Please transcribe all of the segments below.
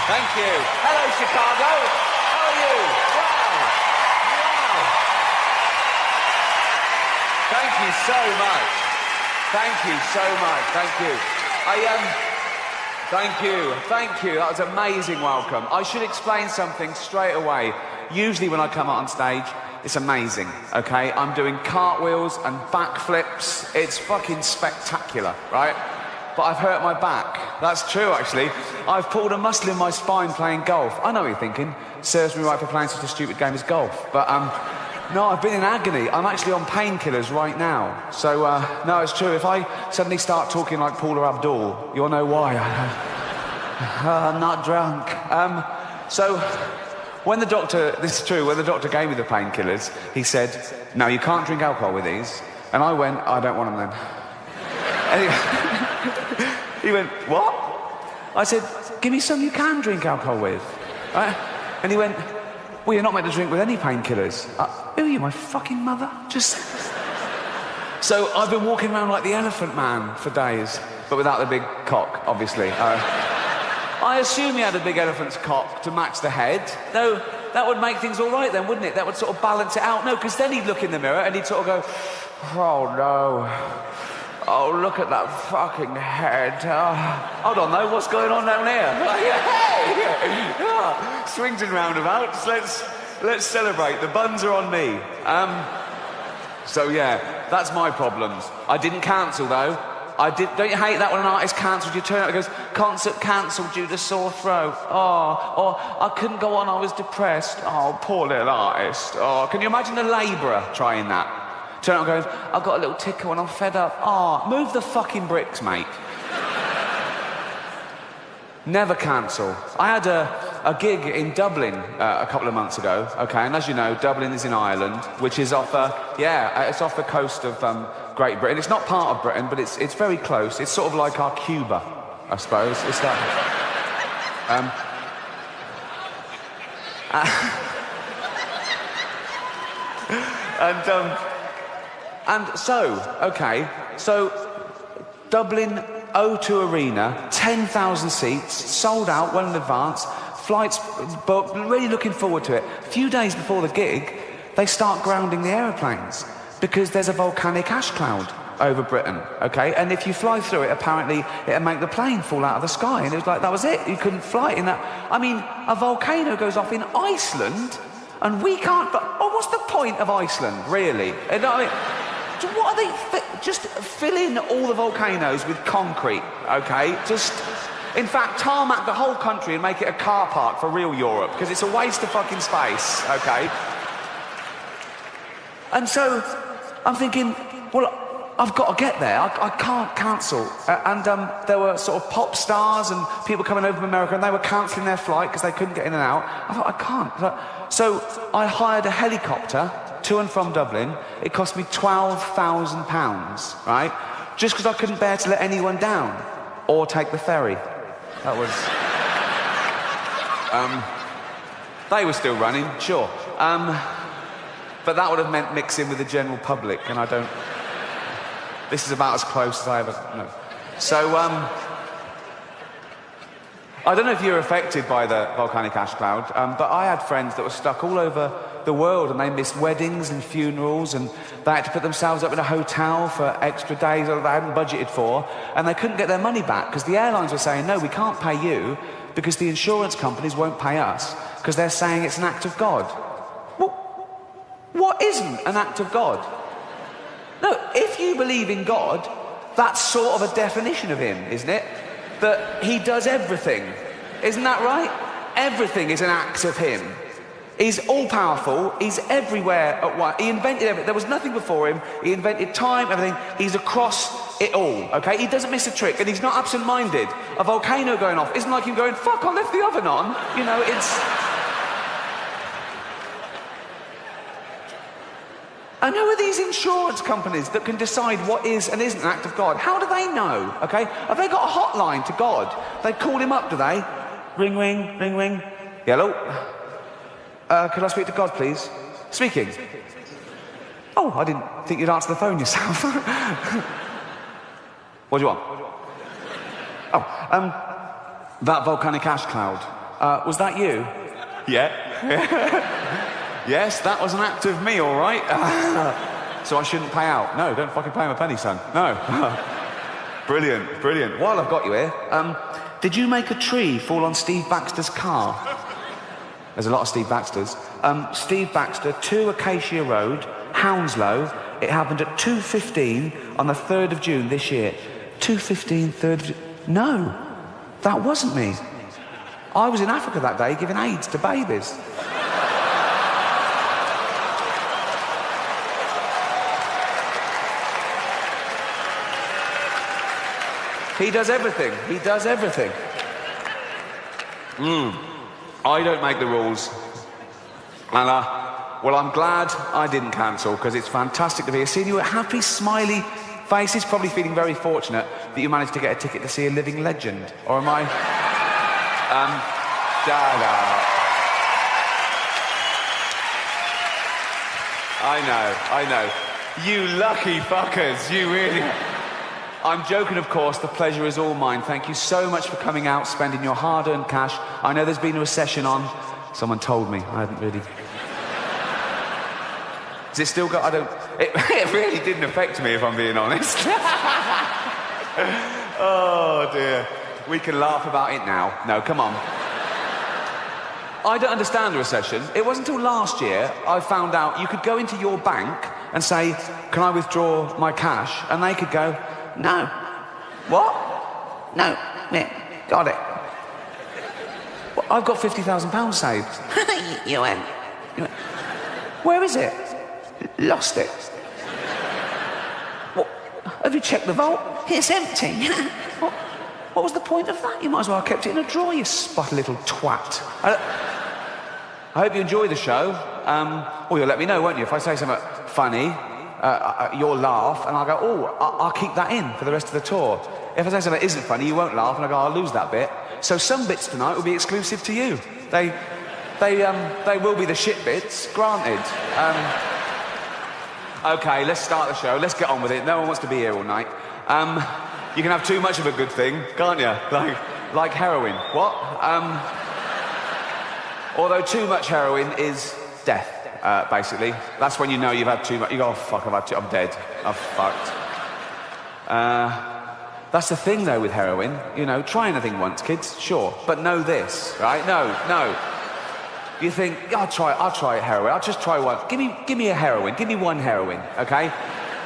Thank you. Hello, Chicago. How are you? Wow. Wow. Thank you so much. Thank you so much. Thank you. Thank you. That was an amazing welcome. I should explain something straight away. Usually when I come out on stage, it's amazing, okay? I'm doing cartwheels and backflips. It's fucking spectacular, right? But I've hurt my back. That's true, actually. I've pulled a muscle in my spine playing golf. I know what you're thinking. Serves me right for playing such a stupid game as golf. But, no, I've been in agony. I'm actually on painkillers right now. So, no, it's true. If I suddenly start talking like Paula Abdul, you'll know why. I'm not drunk. So, when the doctor, this is true, when the doctor gave me the painkillers, he said, no, you can't drink alcohol with these. And I went, I don't want them then. And he went, what? I said, give me some you can drink alcohol with. Right? And he went, well, you're not meant to drink with any painkillers. Who are you, my fucking mother? Just... So I've been walking around like the Elephant Man for days, but without the big cock, obviously. I assume he had a big elephant's cock to match the head. No, that would make things all right then, wouldn't it? That would sort of balance it out. No, because then he'd look in the mirror and he'd sort of go, oh, no. Oh, look at that fucking head. Hold on, though, what's going on down here? Hey! Swings and roundabouts. Let's celebrate. The buns are on me. So, yeah, that's my problems. I didn't cancel, though. Don't you hate that when an artist cancelled? You turn out and goes, concert cancelled due to sore throat. Oh, or I couldn't go on, I was depressed. Oh, poor little artist. Oh, can you imagine a labourer trying that? Turn out and goes, I've got a little tickle and I'm fed up. Oh, move the fucking bricks, mate. Never cancel. I had a gig in Dublin a couple of months ago, okay, and as you know, Dublin is in Ireland, which is off, it's off the coast of Great Britain. It's not part of Britain, but it's very close. It's sort of like our Cuba, I suppose. It's that. And so Dublin O2 Arena, 10,000 seats, sold out well in advance, flights booked, really looking forward to it. A few days before the gig, they start grounding the aeroplanes because there's a volcanic ash cloud over Britain, okay? And if you fly through it, apparently it'll make the plane fall out of the sky. And it was like, that was it. You couldn't fly in that. I mean, a volcano goes off in Iceland and we can't... what's the point of Iceland, really? And I mean, so what are they... Just fill in all the volcanoes with concrete, okay? Just... In fact, tarmac the whole country and make it a car park for real Europe, because it's a waste of fucking space, okay? And so, I'm thinking, well, I've got to get there. I can't cancel. And there were sort of pop stars and people coming over from America, and they were cancelling their flight because they couldn't get in and out. I thought, I can't. So I hired a helicopter to and from Dublin. It cost me £12,000, right? Just because I couldn't bear to let anyone down or take the ferry. That was... they were still running, sure. But that would have meant mixing with the general public, and I don't... This is about as close as I ever... No. So, I don't know if you're affected by the volcanic ash cloud, but I had friends that were stuck all over the world, and they missed weddings and funerals, and they had to put themselves up in a hotel for extra days that they hadn't budgeted for, and they couldn't get their money back because the airlines were saying, no, we can't pay you because the insurance companies won't pay us because they're saying it's an act of God. Well, what isn't an act of God? No, if you believe in God, that's sort of a definition of him, isn't it? That he does everything. Isn't that right? Everything is an act of him. He's all-powerful, he's everywhere at once. He invented everything. There was nothing before him. He invented time, everything. He's across it all, okay? He doesn't miss a trick, and he's not absent-minded. A volcano going off isn't like him going, fuck, I left the oven on. You know, it's... And who are these insurance companies that can decide what is and isn't an act of God? How do they know, okay? Have they got a hotline to God? They call him up, do they? Ring, ring, ring, ring. Hello? Could I speak to God, please? Speaking. Oh, I didn't think you'd answer the phone yourself. What do you want? Oh, that volcanic ash cloud. Was that you? Yeah. Yes, that was an act of me, all right. So I shouldn't pay out. No, don't fucking pay him a penny, son. No. Brilliant, brilliant. While I've got you here, did you make a tree fall on Steve Baxter's car? There's a lot of Steve Baxters. Steve Baxter, 2 Acacia Road, Hounslow. It happened at 2:15 on the 3rd of June this year. 2:15, 3rd of June. No, that wasn't me. I was in Africa that day giving AIDS to babies. He does everything. He does everything. I don't make the rules. And, well, I'm glad I didn't cancel, because it's fantastic to be here. Seeing you at happy, smiley faces, probably feeling very fortunate that you managed to get a ticket to see a living legend. Or am I? I know. You lucky fuckers, you really... I'm joking, of course. The pleasure is all mine. Thank you so much for coming out, spending your hard-earned cash. I know there's been a recession on. Someone told me. I hadn't really... Has it still got... I don't... It really didn't affect me, if I'm being honest. Oh, dear. We can laugh about it now. No, come on. I don't understand the recession. It wasn't until last year I found out you could go into your bank and say, can I withdraw my cash? And they could go... No. What? No. Yeah, got it. Well, I've got £50,000 saved. You went. Where is it? Lost it. What? Have you checked the vault? It's empty. What was the point of that? You might as well have kept it in a drawer, you spot little twat. I hope you enjoy the show. Well, you'll let me know, won't you? If I say something funny... you'll laugh, and I'll go, I'll keep that in for the rest of the tour. If I say something that isn't funny, you won't laugh, and I'll go, I'll lose that bit. So some bits tonight will be exclusive to you. They will be the shit bits, granted. Okay, let's start the show. Let's get on with it. No one wants to be here all night. You can have too much of a good thing, can't you? Like heroin. What? Although too much heroin is death. Basically, that's when you know you've had too much. You go, oh fuck, I'm dead. I'm fucked. That's the thing though with heroin. You know, try anything once, kids, sure, but know this, right? No. You think, I'll try heroin. I'll just try one. Give me a heroin. Give me one heroin, okay?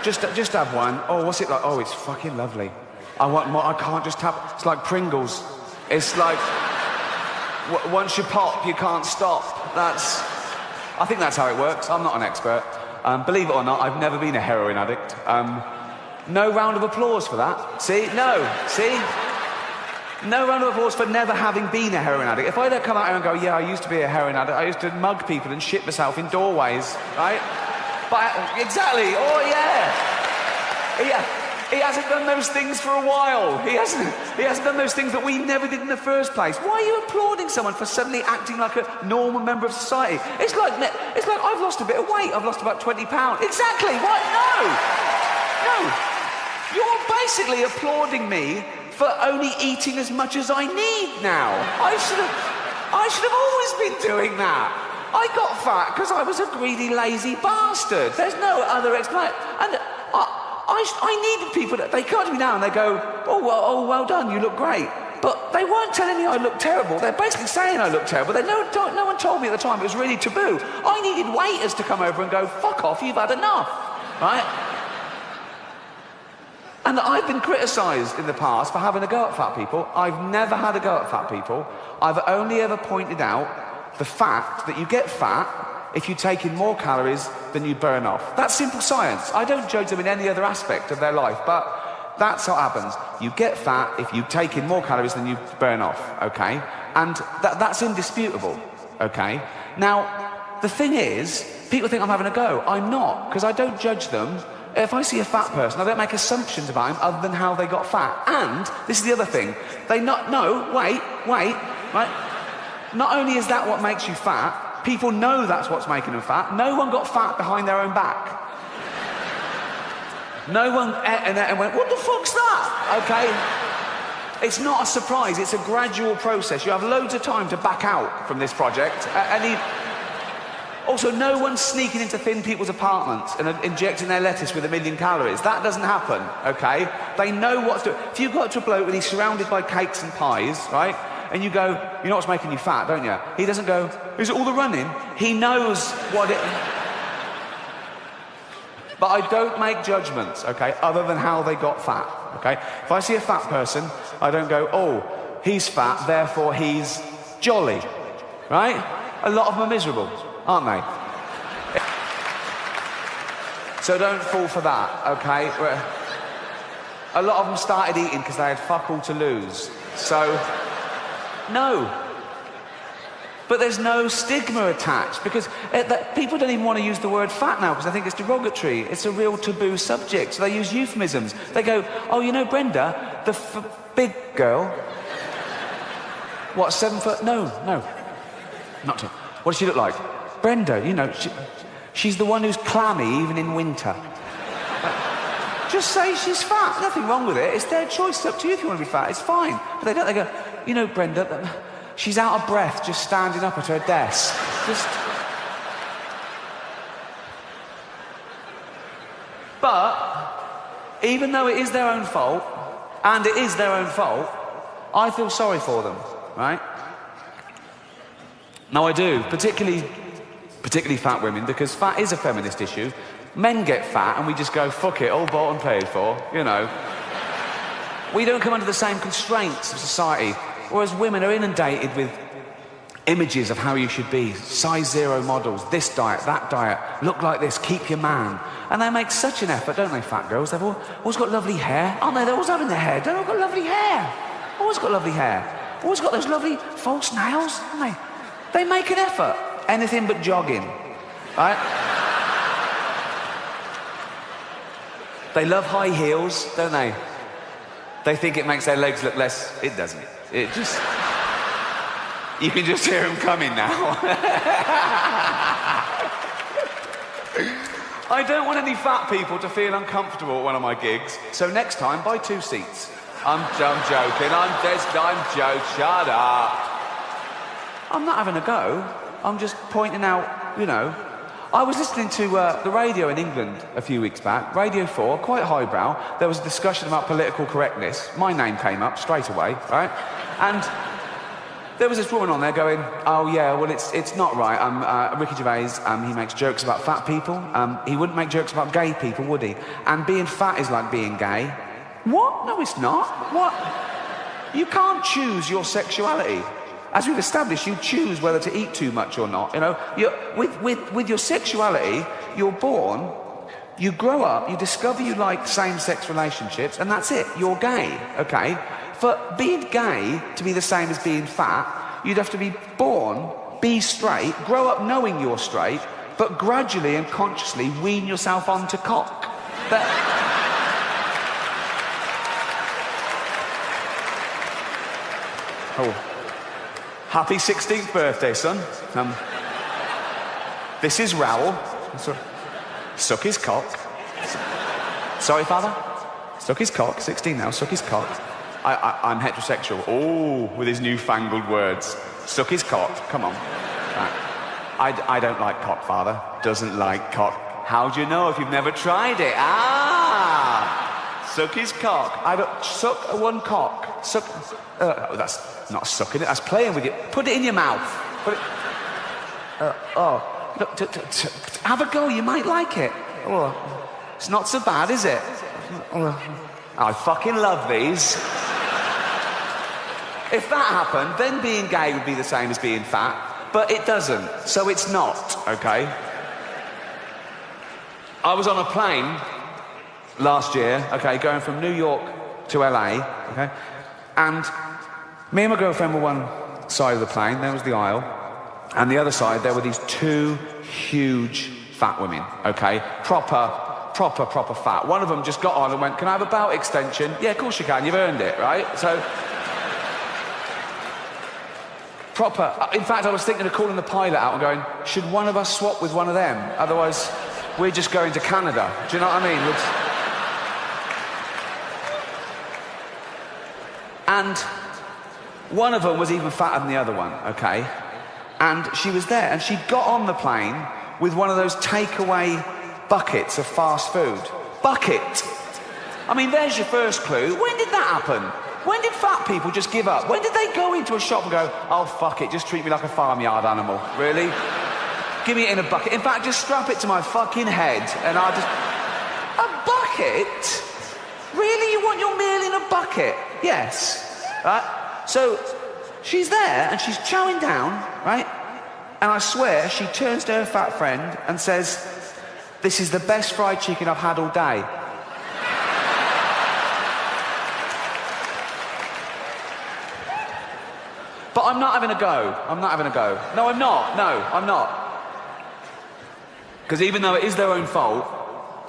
Just have one. Oh, what's it like? Oh, it's fucking lovely. I want more. I can't just have. It's like Pringles. It's like once you pop, you can't stop. I think that's how it works. I'm not an expert. Believe it or not, I've never been a heroin addict. No round of applause for that. See? No. See? No round of applause for never having been a heroin addict. If I'd come out here and go, yeah, I used to be a heroin addict. I used to mug people and shit myself in doorways, right? But exactly. Oh, yeah. He hasn't done those things for a while. He hasn't done those things that we never did in the first place. Why are you applauding someone for suddenly acting like a normal member of society? It's like I've lost a bit of weight. I've lost about 20 pounds. Exactly. What? No. You're basically applauding me for only eating as much as I need now. I should have always been doing that. I got fat because I was a greedy, lazy bastard. There's no other explanation. And I needed people that they come to me now and they go, well done, you look great. But they weren't telling me I looked terrible. They're basically saying I look terrible. No one told me at the time. It was really taboo. I needed waiters to come over and go, fuck off, you've had enough, right? And I've been criticised in the past for having a go at fat people. I've never had a go at fat people. I've only ever pointed out the fact that you get fat if you take in more calories than you burn off. That's simple science. I don't judge them in any other aspect of their life, but that's what happens. You get fat if you take in more calories than you burn off, okay? And that's indisputable, okay? Now, the thing is, people think I'm having a go. I'm not, because I don't judge them. If I see a fat person, I don't make assumptions about him other than how they got fat. And, this is the other thing, wait, right? Not only is that what makes you fat, people know that's what's making them fat. No one got fat behind their own back. No one and went, what the fuck's that? Okay. It's not a surprise, it's a gradual process. You have loads of time to back out from this project. Also, no one's sneaking into thin people's apartments and injecting their lettuce with 1,000,000 calories. That doesn't happen, okay? They know what's doing. If you go up to a bloke and he's surrounded by cakes and pies, right? And you go, you know what's making you fat, don't you? He doesn't go, is it all the running? He knows what it... But I don't make judgments, okay, other than how they got fat, okay? If I see a fat person, I don't go, oh, he's fat, therefore he's jolly, right? A lot of them are miserable, aren't they? So don't fall for that, okay? A lot of them started eating because they had fuck all to lose. So, no. But there's no stigma attached because people don't even want to use the word fat now because I think it's derogatory. It's a real taboo subject. So they use euphemisms. They go, oh, you know Brenda, the big girl. What, 7 foot? No. Not to. What does she look like? Brenda, you know, she's the one who's clammy even in winter. Just say she's fat. Nothing wrong with it. It's their choice. It's up to you if you want to be fat. It's fine. But they don't. They go, you know, Brenda, she's out of breath just standing up at her desk. But even though it is their own fault, and it is their own fault, I feel sorry for them, right? No, I do, particularly fat women, because fat is a feminist issue. Men get fat and we just go, fuck it, all bought and paid for, you know. We don't come under the same constraints of society, whereas women are inundated with images of how you should be, size 0 models, this diet, that diet, look like this, keep your man. And they make such an effort, don't they, fat girls? They've always got lovely hair, aren't they? They're always having their hair, they've all got lovely hair. Always got lovely hair. Always got those lovely false nails, haven't they? They make an effort. Anything but jogging, right? They love high heels, don't they? They think it makes their legs look less... It doesn't. It just... You can just hear them coming now. I don't want any fat people to feel uncomfortable at one of my gigs, so next time, buy 2 seats. I'm joking, I'm joking, shut up. I'm not having a go. I'm just pointing out, you know. I was listening to the radio in England a few weeks back, Radio 4, quite highbrow. There was a discussion about political correctness. My name came up straight away, right? And there was this woman on there going, oh yeah, well it's not right. Ricky Gervais, he makes jokes about fat people. He wouldn't make jokes about gay people, would he? And being fat is like being gay. What? No, it's not. What? You can't choose your sexuality. As we've established, you choose whether to eat too much or not. You know, with your sexuality, you're born, you grow up, you discover you like same-sex relationships, and that's it. You're gay, okay? For being gay to be the same as being fat, you'd have to be born, be straight, grow up knowing you're straight, but gradually and consciously wean yourself onto cock. Oh. Happy 16th birthday, son. This is Raoul. Suck his cock. Sorry, father? Suck his cock. 16 now, suck his cock. I'm heterosexual. Oh, with his newfangled words. Suck his cock. Come on. I don't like cock, father. Doesn't like cock. How do you know if you've never tried it? Suck his cock. Suck one cock. Suck... that's not sucking it, that's playing with it. Put it in your mouth. Put it... Look, have a go, you might like it. Oh, it's not so bad, is it? I fucking love these. If that happened, then being gay would be the same as being fat, but it doesn't, so it's not, okay? I was on a plane last year, okay, going from New York to LA, okay, and me and my girlfriend were one side of the plane, there was the aisle, and the other side there were these 2 huge fat women, okay, proper fat. One of them just got on and went, can I have a belt extension? Yeah, of course you can, you've earned it, right? So, proper. In fact, I was thinking of calling the pilot out and going, should one of us swap with one of them? Otherwise, we're just going to Canada. Do you know what I mean? And one of them was even fatter than the other one, okay? And she was there, and she got on the plane with one of those takeaway buckets of fast food. Bucket! I mean, there's your first clue. When did that happen? When did fat people just give up? When did they go into a shop and go, oh, fuck it, just treat me like a farmyard animal? Really? Give me it in a bucket. In fact, just strap it to my fucking head, and I'll just... A bucket? Really? You want your meal in a bucket? Yes. Right? So, she's there, and she's chowing down, right? And I swear, she turns to her fat friend and says, this is the best fried chicken I've had all day. But I'm not having a go. I'm not having a go. No, I'm not. No, I'm not. Because even though it is their own fault,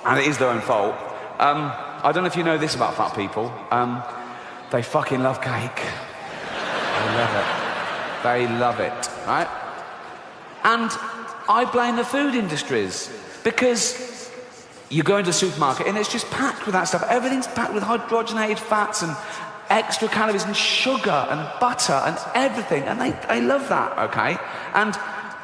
and it is their own fault, I don't know if you know this about fat people, they fucking love cake. They love it. They love it, right? And I blame the food industries, because you go into a supermarket and it's just packed with that stuff. Everything's packed with hydrogenated fats and extra calories and sugar and butter and everything, and they love that, okay? And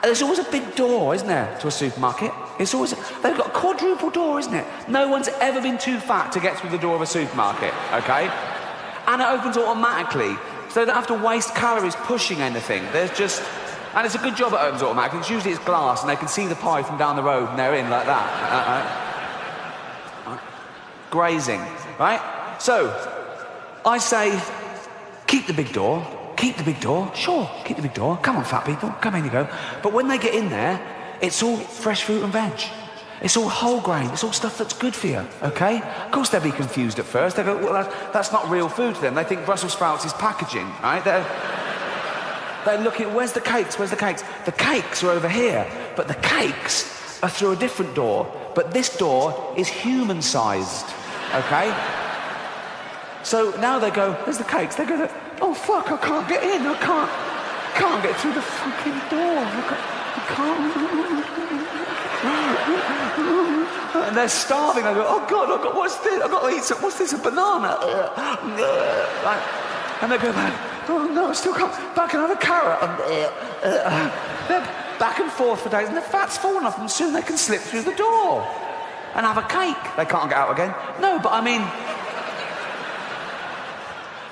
there's always a big door, isn't there, to a supermarket? It's always, they've got a quadruple door, isn't it? No one's ever been too fat to get through the door of a supermarket, okay? And it opens automatically, so they don't have to waste calories pushing anything. There's just, and it's a good job it opens automatically, because usually it's glass and they can see the pie from down the road and they're in like that. Grazing, right? So, I say, keep the big door. Keep the big door. Sure, keep the big door. Come on, fat people. Come in you go. But when they get in there, it's all fresh fruit and veg. It's all whole grain. It's all stuff that's good for you, okay? Of course, they'll be confused at first. They go, well, that's not real food to them. They think Brussels sprouts is packaging, right? They're looking, where's the cakes? Where's the cakes? The cakes are over here. But the cakes are through a different door. But this door is human-sized, okay? So now they go, there's the cakes. They go, oh fuck, I can't get in. I can't get through the fucking door. I can't. And they're starving. They go, oh God, what's this? I've got to eat some, what's this, a banana? Right. And they go back, oh no, I still can't. Back and have a carrot. They're back and forth for days, and the fat's falling off them. Soon they can slip through the door and have a cake. They can't get out again. No, but I mean...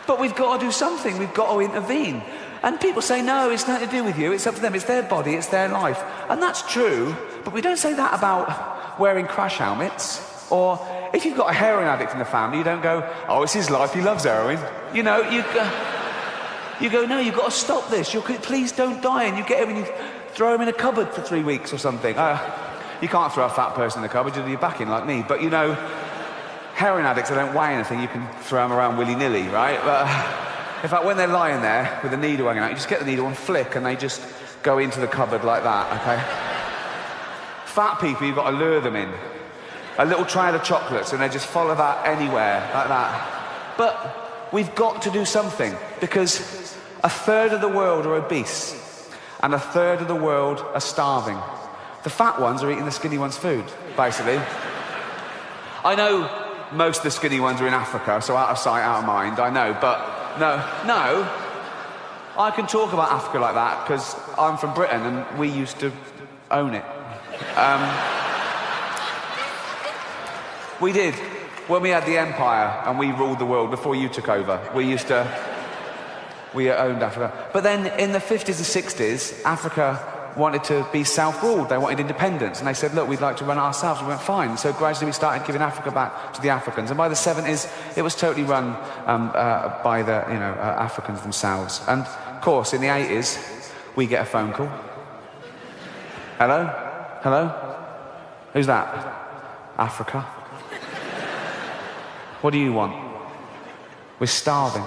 But we've got to do something. We've got to intervene. And people say, no, it's nothing to do with you. It's up to them. It's their body. It's their life. And that's true. But we don't say that about wearing crash helmets. Or if you've got a heroin addict in the family, you don't go, oh, it's his life. He loves heroin. You know, you go, no, you've got to stop this. Please don't die. And you get him and you throw him in a cupboard for 3 weeks or something. You can't throw a fat person in the cupboard. You'll be back in like me. But, you know... Heroin addicts, they don't weigh anything, you can throw them around willy-nilly, right? But in fact, when they're lying there with the needle hanging out, you just get the needle and flick, and they just go into the cupboard like that, okay? Fat people, you've got to lure them in. A little trail of chocolates, and they just follow that anywhere, like that. But we've got to do something, because 1/3 of the world are obese, and 1/3 of the world are starving. The fat ones are eating the skinny ones' food, basically. I know most of the skinny ones are in Africa, so out of sight, out of mind, I know, but no, I can talk about Africa like that because I'm from Britain and we used to own it. We did. When we had the empire and we ruled the world before you took over, we owned Africa. But then in the 50s and 60s, Africa wanted to be self-ruled. They wanted independence, and they said, look, we'd like to run it ourselves. We went, fine. So gradually we started giving Africa back to the Africans, and by the 70s it was totally run by the Africans themselves. And of course in the 80s we get a phone call. Hello, who's that? Africa. What do you want? We're starving.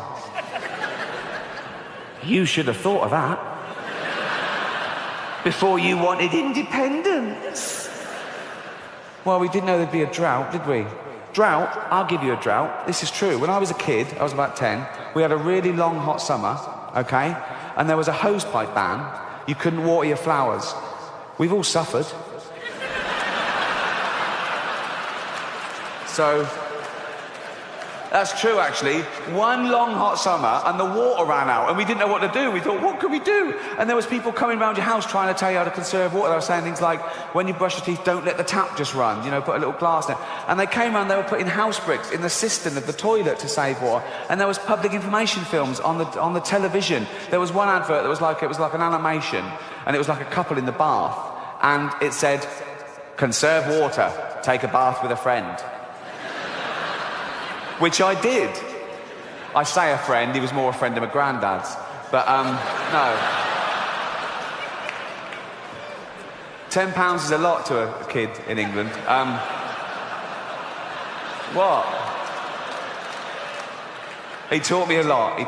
You should have thought of that before you wanted independence. Well, we didn't know there'd be a drought, did we? Drought, I'll give you a drought. This is true. When I was a kid, I was about 10, we had a really long hot summer, okay? And there was a hosepipe ban. You couldn't water your flowers. We've all suffered. So, That's true, actually. One long hot summer, and the water ran out, and we didn't know what to do. We thought, what can we do? And there was people coming around your house trying to tell you how to conserve water. They were saying things like, when you brush your teeth, don't let the tap just run. You know, put a little glass there. And they came around, they were putting house bricks in the cistern of the toilet to save water. And there was public information films on the television. There was one advert that was like, it was like an animation, and it was like a couple in the bath. And it said, conserve water, take a bath with a friend. Which I did. I say a friend, he was more a friend of my granddad's. But, no. £10 is a lot to a kid in England. What? He taught me a lot,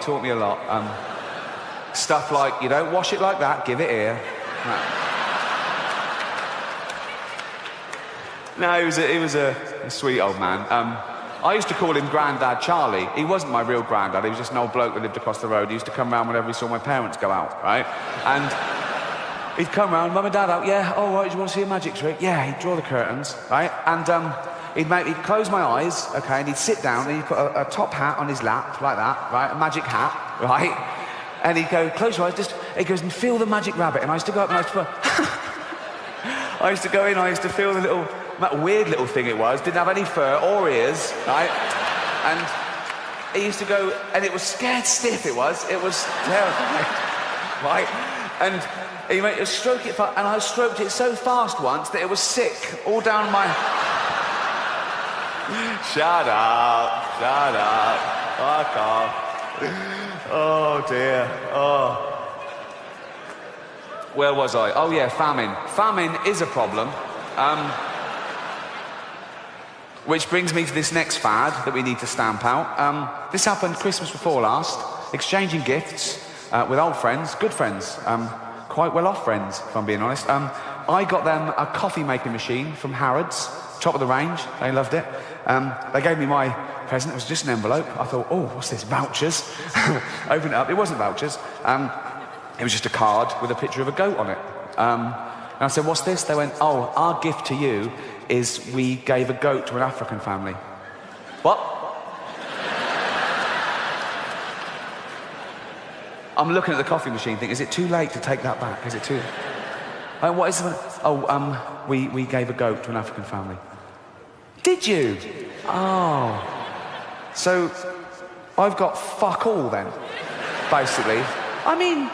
stuff like, you don't wash it like that, give it here. No, he was a sweet old man. I used to call him Grandad Charlie. He wasn't my real granddad, he was just an old bloke that lived across the road. He used to come round whenever he saw my parents go out, right? And he'd come round, Mum and Dad out, yeah, oh, right, do you want to see a magic trick? Yeah, he'd draw the curtains, right? And he'd close my eyes, okay, and he'd sit down and he'd put a top hat on his lap, like that, right? A magic hat, right? And he'd go, close your eyes, he goes, and feel the magic rabbit. And I used to go up and I used to I used to go in, I used to feel the little, that weird little thing it was, didn't have any fur or ears, right? And he used to go, and it was scared stiff, it was terrifying, right? And he went, stroke it, and I stroked it so fast once that it was sick, all down my... Shut up, fuck off. Oh dear, oh. Where was I? Oh yeah, famine. Famine is a problem. Which brings me to this next fad that we need to stamp out. This happened Christmas before last. Exchanging gifts with old friends, good friends, quite well-off friends, if I'm being honest. I got them a coffee-making machine from Harrods, top of the range. They loved it. They gave me my present. It was just an envelope. I thought, oh, what's this, vouchers? Opened it up. It wasn't vouchers. It was just a card with a picture of a goat on it. And I said, what's this? They went, oh, our gift to you is we gave a goat to an African family. What? I'm looking at the coffee machine thinking, is it too late to take that back? Is it too... what is it? Oh, we gave a goat to an African family. Did you? Oh. So, I've got fuck all then, basically. I mean,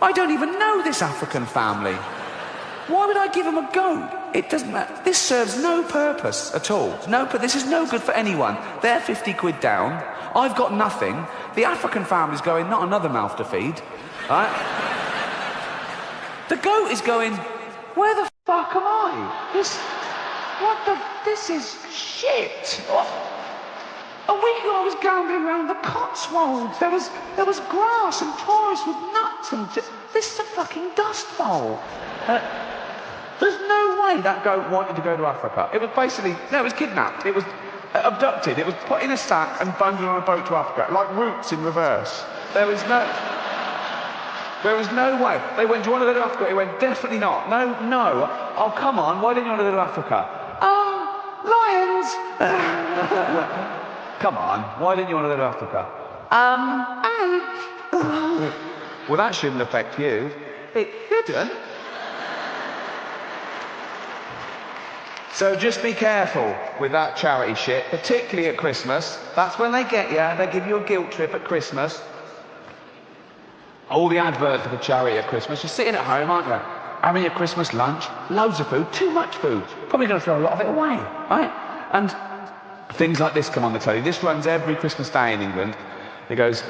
I don't even know this African family. Why would I give them a goat? It doesn't matter. This serves no purpose at all. This is no good for anyone. They're 50 quid down. I've got nothing. The African family's going, not another mouth to feed. Right? The goat is going, where the fuck am I? This is shit. A week ago I was gambling around the Cotswolds. There was grass and tourists with nuts and this is a fucking dust bowl. There's no way that goat wanted to go to Africa. It was basically, no, it was kidnapped. It was abducted. It was put in a sack and bundled on a boat to Africa, like Roots in reverse. There was no way. They went, do you want to go to Africa? He went, definitely not. No. Oh, come on, why didn't you want to go to Africa? Lions. Come on, why didn't you want to go to Africa? Well, that shouldn't affect you. It shouldn't. So just be careful with that charity shit, particularly at Christmas. That's when they get you. They give you a guilt trip at Christmas. All the adverts for the charity at Christmas. You're sitting at home, aren't you? Having your Christmas lunch, loads of food, too much food. Probably going to throw a lot of it away, right? And things like this come on the telly. This runs every Christmas day in England. It goes,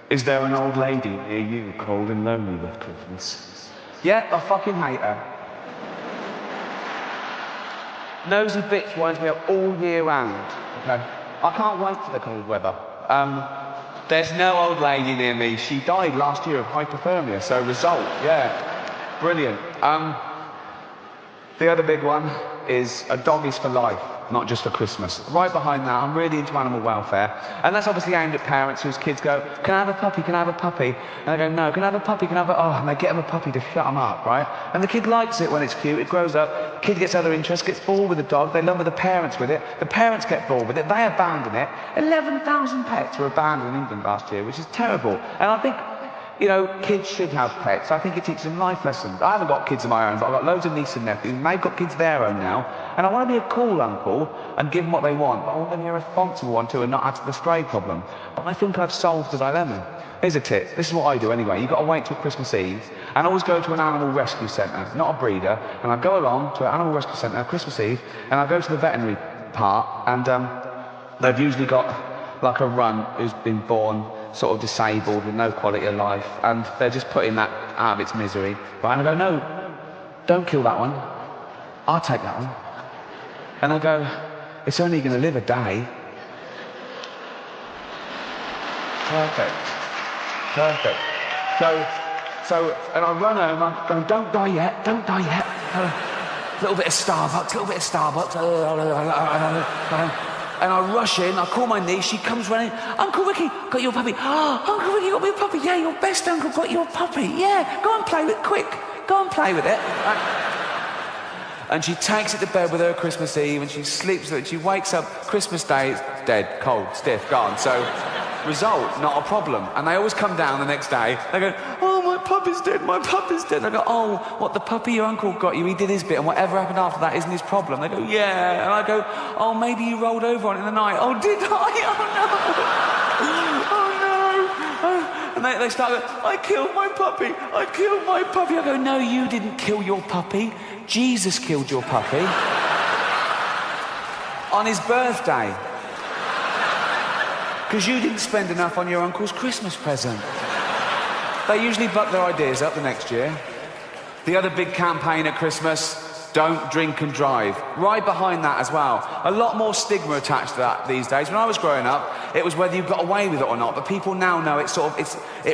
is there an old lady near you cold and lonely this Christmas? Yeah, I fucking hate her. Nosy bitch winds me up all year round. Okay. I can't wait for the cold weather. There's no old lady near me. She died last year of hypothermia, so result, yeah. Brilliant. The other big one is a dog is for life. not just for Christmas. Right behind that, I'm really into animal welfare. And that's obviously aimed at parents whose kids go, can I have a puppy, can I have a puppy? And they go, no, can I have a puppy, can I have a... Oh, and they get them a puppy to shut them up, right? And the kid likes it when it's cute, it grows up, kid gets other interests, gets bored with the dog, they lumber the parents with it, the parents get bored with it, they abandon it. 11,000 pets were abandoned in England last year, which is terrible. And I think, you know, kids should have pets. I think it teaches them life lessons. I haven't got kids of my own, but I've got loads of nieces and nephews, and they've got kids of their own now. And I want to be a cool uncle and give them what they want, but I want them to be a responsible one too and not add to the stray problem. But I think I've solved the dilemma. Here's a tip. This is what I do anyway. You've got to wait till Christmas Eve and always go to an animal rescue centre, not a breeder. And I go along to an animal rescue centre Christmas Eve, and I go to the veterinary part, and they've usually got like a runt who's been born sort of disabled with no quality of life, and they're just putting that out of its misery. Right? And I go, no, don't kill that one. I'll take that one. And I go, it's only going to live a day. Perfect. Perfect. So, and I run home, I'm going, don't die yet, don't die yet. A little bit of Starbucks, and I rush in, I call my niece, she comes running, Uncle Ricky, got your puppy. Oh, Uncle Ricky got me a puppy. Yeah, your best uncle got you a puppy. Yeah, go and play with it, quick. Go and play with it. And she takes it to bed with her Christmas Eve, and she sleeps with it. She wakes up, Christmas Day, it's dead, cold, stiff, gone. So, result, not a problem. And they always come down the next day, they go, oh, my puppy's dead, my puppy's dead. I go, oh, what, the puppy your uncle got you, he did his bit, and whatever happened after that isn't his problem. They go, yeah. And I go, oh, maybe you rolled over on it in the night. Oh, did I? Oh, no. Oh, no. And they start going, I killed my puppy, I killed my puppy. I go, no, you didn't kill your puppy. Jesus killed your puppy. On his birthday. Because you didn't spend enough on your uncle's Christmas present. They usually buck their ideas up the next year. The other big campaign at Christmas, don't drink and drive. Right behind that as well. A lot more stigma attached to that these days. When I was growing up, it was whether you got away with it or not, but people now know it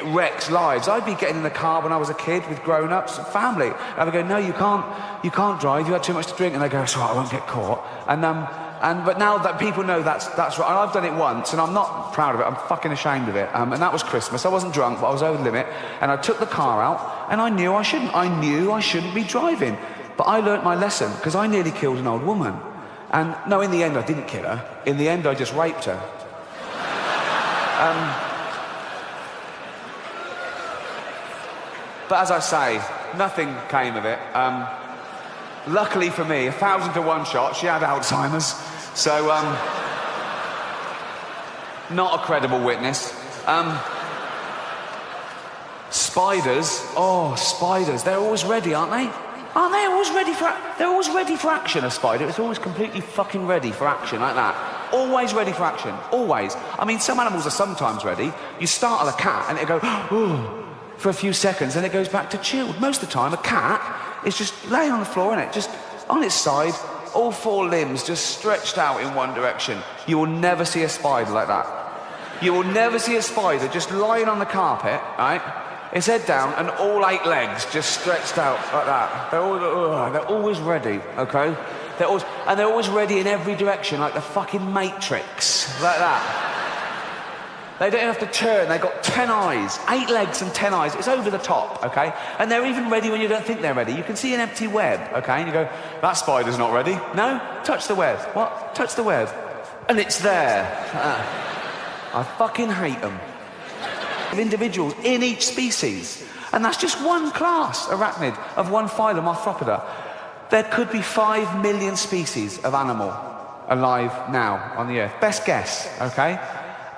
wrecks lives. I'd be getting in the car when I was a kid with grown-ups and family, and I'd go, no, you can't drive, you had too much to drink, and they go, it's all right, I won't get caught. But now that people know that's right, and I've done it once, and I'm not proud of it, I'm fucking ashamed of it, and that was Christmas. I wasn't drunk, but I was over the limit, and I took the car out, and I knew I shouldn't be driving. But I learnt my lesson, because I nearly killed an old woman. And no, in the end, I didn't kill her. In the end, I just raped her. But as I say, nothing came of it. Luckily for me, 1,000 to 1 shot, she had Alzheimer's. So, not a credible witness. Spiders, they're always ready, aren't they? Aren't they always ready for... They're always ready for action, a spider. It's always completely fucking ready for action, like that. Always ready for action, always. I mean, some animals are sometimes ready. You startle a cat and it'll go, ooh, for a few seconds, and it goes back to chilled. Most of the time, a cat is just laying on the floor, innit? Just on its side, all 4 limbs just stretched out in one direction. You will never see a spider like that. You will never see a spider just lying on the carpet, right? Its head down and all 8 legs just stretched out like that. They're always ready, okay? They're always ready in every direction, like the fucking Matrix, like that. They don't have to turn, they've got 10 eyes, 8 legs and 10 eyes. It's over the top, okay? And they're even ready when you don't think they're ready. You can see an empty web, okay? And you go, that spider's not ready. No? Touch the web. What? Touch the web. And it's there. I fucking hate them. Of individuals in each species, and that's just one class arachnid of one phylum Arthropoda. There could be 5 million species of animal alive now on the earth, best guess, okay?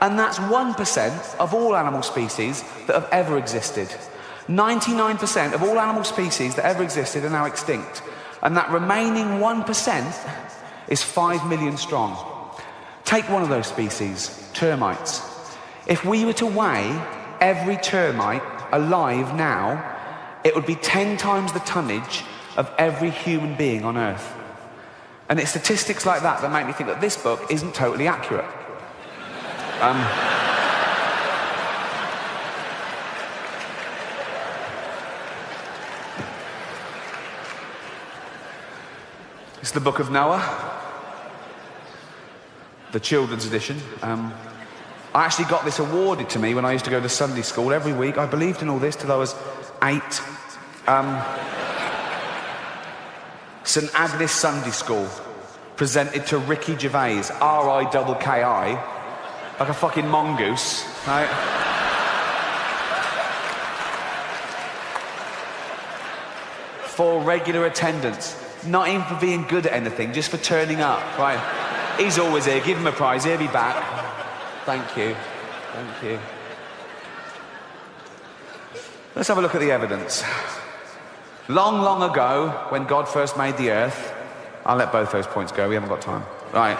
And that's 1% of all animal species that have ever existed. 99% of all animal species that ever existed are now extinct, and that remaining 1% is 5 million strong. Take one of those species, termites. If we were to weigh every termite alive now, it would be 10 times the tonnage of every human being on Earth. And it's statistics like that that make me think that this book isn't totally accurate. It's the book of Noah. the children's edition. I actually got this awarded to me when I used to go to Sunday school every week. I believed in all this till I was 8. St Agnes Sunday School, presented to Ricky Gervais, R-I-K-K-I, like a fucking mongoose, right? For regular attendance, not even for being good at anything, just for turning up, right? He's always here, give him a prize, he'll be back. Thank you, thank you. Let's have a look at the evidence. Long, long ago, when God first made the earth, I'll let both those points go, we haven't got time. Right.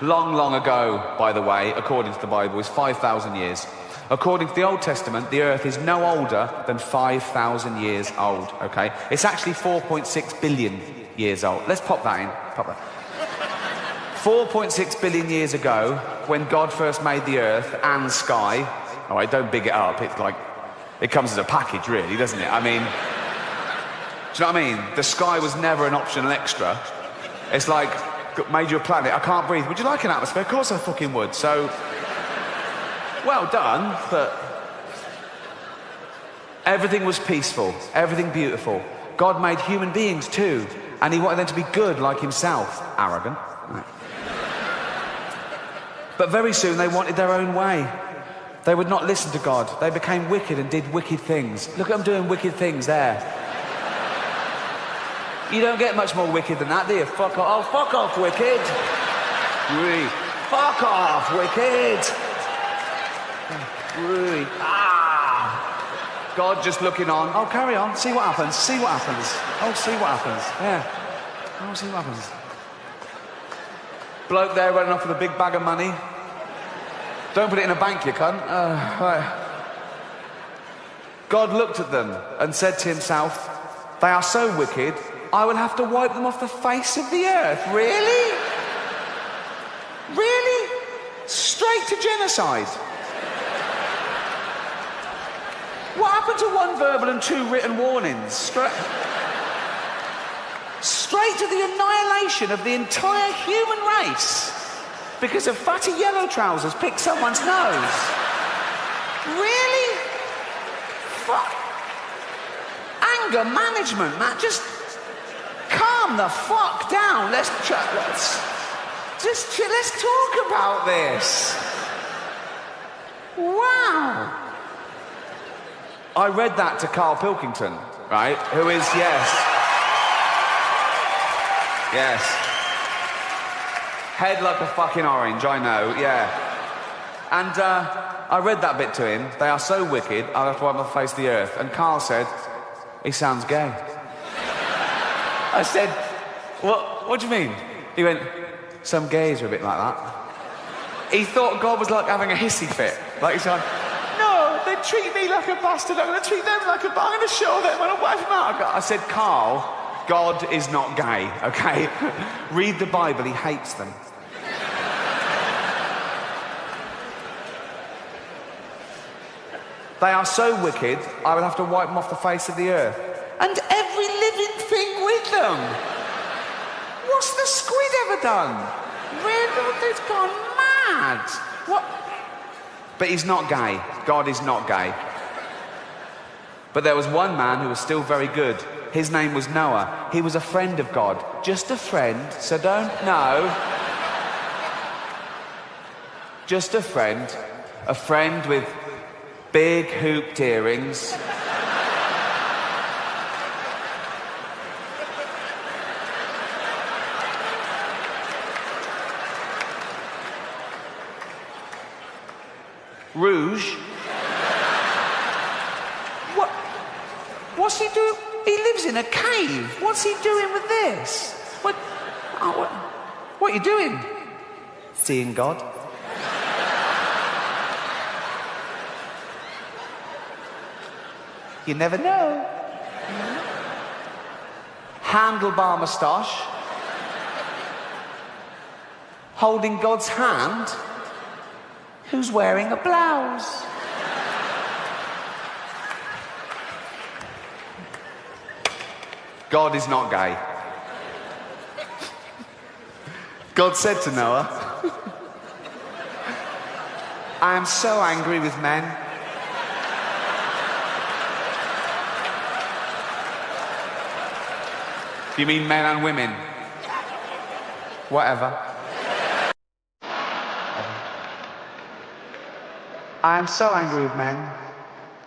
Long, long ago, by the way, according to the Bible, is 5,000 years. According to the Old Testament, the earth is no older than 5,000 years old, okay? It's actually 4.6 billion years old. Let's pop that in. Pop that. 4.6 billion years ago, when God first made the earth and sky, all right, don't big it up, it's like, it comes as a package, really, doesn't it? I mean, do you know what I mean? The sky was never an optional extra. It's like, made you a planet, I can't breathe. Would you like an atmosphere? Of course I fucking would. So, well done, but everything was peaceful, everything beautiful. God made human beings too, and he wanted them to be good like himself. Arrogant. Right. But very soon they wanted their own way. They would not listen to God. They became wicked and did wicked things. Look at them doing wicked things there. You don't get much more wicked than that, do you? Fuck off. Oh, fuck off, wicked. Really. Fuck off, wicked. Really. Ah. God just looking on. Oh, carry on. See what happens. See what happens. Oh, see what happens. Yeah. Oh, see what happens. Bloke there running off with a big bag of money. Don't put it in a bank, you cunt. Right. God looked at them and said to himself, they are so wicked, I will have to wipe them off the face of the earth. Really? Really? Straight to genocide. What happened to one verbal and 2 written warnings? Straight to the annihilation of the entire human race because of fatty yellow trousers picked someone's nose. Really? Fuck. Anger management, man. Just calm the fuck down. Let's talk about this. Wow. I read that to Carl Pilkington, right? Who is, yes. Head like a fucking orange, I know, yeah. And I read that bit to him. They are so wicked, I'll have to wipe my face of the earth. And Carl said, he sounds gay. I said, what do you mean? He went, some gays are a bit like that. He thought God was like having a hissy fit. Like he's like, no, they treat me like a bastard, I'm going to treat them like a bastard, I'm going to show them, I'm going to wipe them out. I said, Carl, God is not gay, okay? Read the Bible, he hates them. They are so wicked, I will have to wipe them off the face of the earth. And every living thing with them. What's the squid ever done? Really? It's gone mad. What? But he's not gay. God is not gay. But there was one man who was still very good. His name was Noah. He was a friend of God. Just a friend, so don't know. Just a friend. A friend with big hooped earrings. Rouge. What's he doing? He lives in a cave. What's he doing with this? What are you doing? Seeing God. You never know. Handlebar moustache. Holding God's hand. Who's wearing a blouse? God is not gay. God said to Noah, I am so angry with men. Do you mean men and women? Whatever. I am so angry with men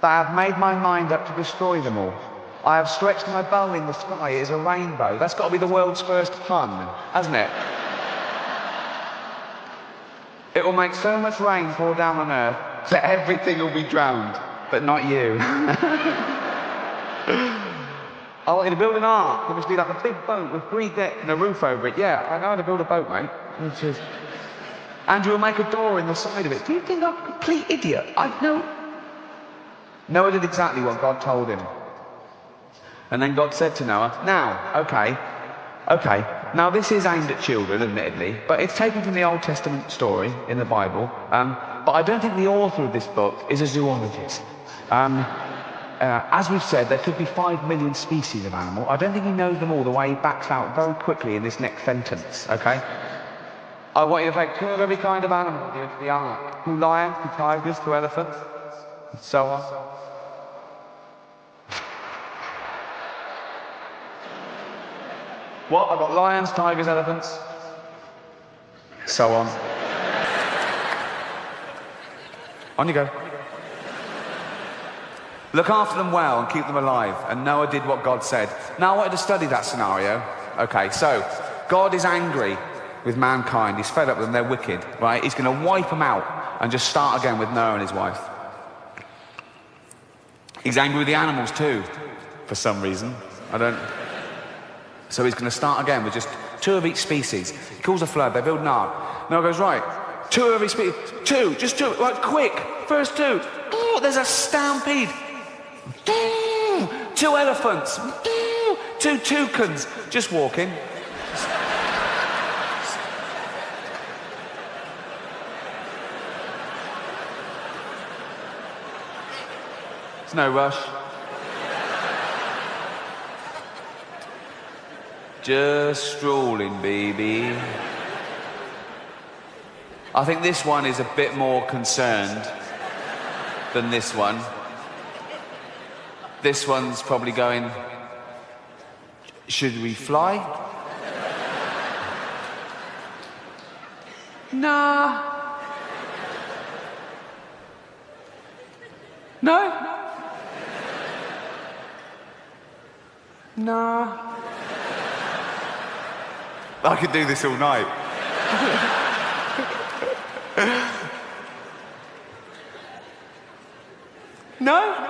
that I have made my mind up to destroy them all. I have stretched my bow in the sky as a rainbow. That's got to be the world's first pun, hasn't it? It will make so much rain pour down on earth that everything will be drowned, but not you. I want you to build an ark. It must be like a big boat with 3 decks and a roof over it. Yeah, I know how to build a boat, mate. Which is... And you'll make a door in the side of it. Do you think I'm a complete idiot? I know. Noah did exactly what God told him. And then God said to Noah, now, okay, now this is aimed at children, admittedly, but it's taken from the Old Testament story in the Bible, but I don't think the author of this book is a zoologist. As we've said, there could be 5 million species of animal. I don't think he knows them all the way he backs out very quickly in this next sentence, okay? I want you to take 2 of every kind of animal into the ark. 2 lions, 2 tigers, 2 elephants, and so on. What? I've got lions, tigers, elephants, so on. On you go. Look after them well and keep them alive. And Noah did what God said. Now I wanted to study that scenario. Okay, so God is angry with mankind. He's fed up with them. They're wicked, right? He's going to wipe them out and just start again with Noah and his wife. He's angry with the animals too, for some reason. So he's going to start again with just 2 of each species. He calls a flood. They build an ark. Noah goes, right, 2 of every species. 2, just 2. Right, quick. First 2. Oh, there's a stampede. 2 elephants. 2 toucans. Just walking. There's no rush. Just strolling, baby. I think this one is a bit more concerned than this one. This one's probably going, should we fly? Nah. No? Nah. I could do this all night. No?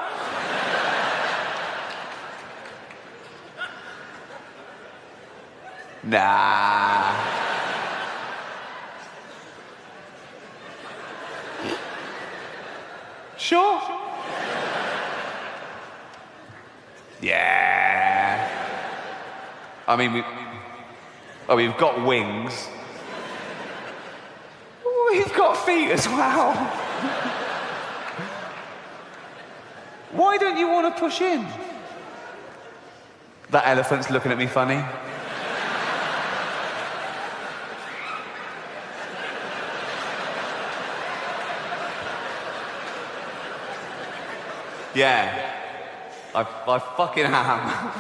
Nah. Sure? Yeah. I mean, we've got wings. We've got feet as well. Why don't you want to push in? That elephant's looking at me funny. Yeah. I fucking am.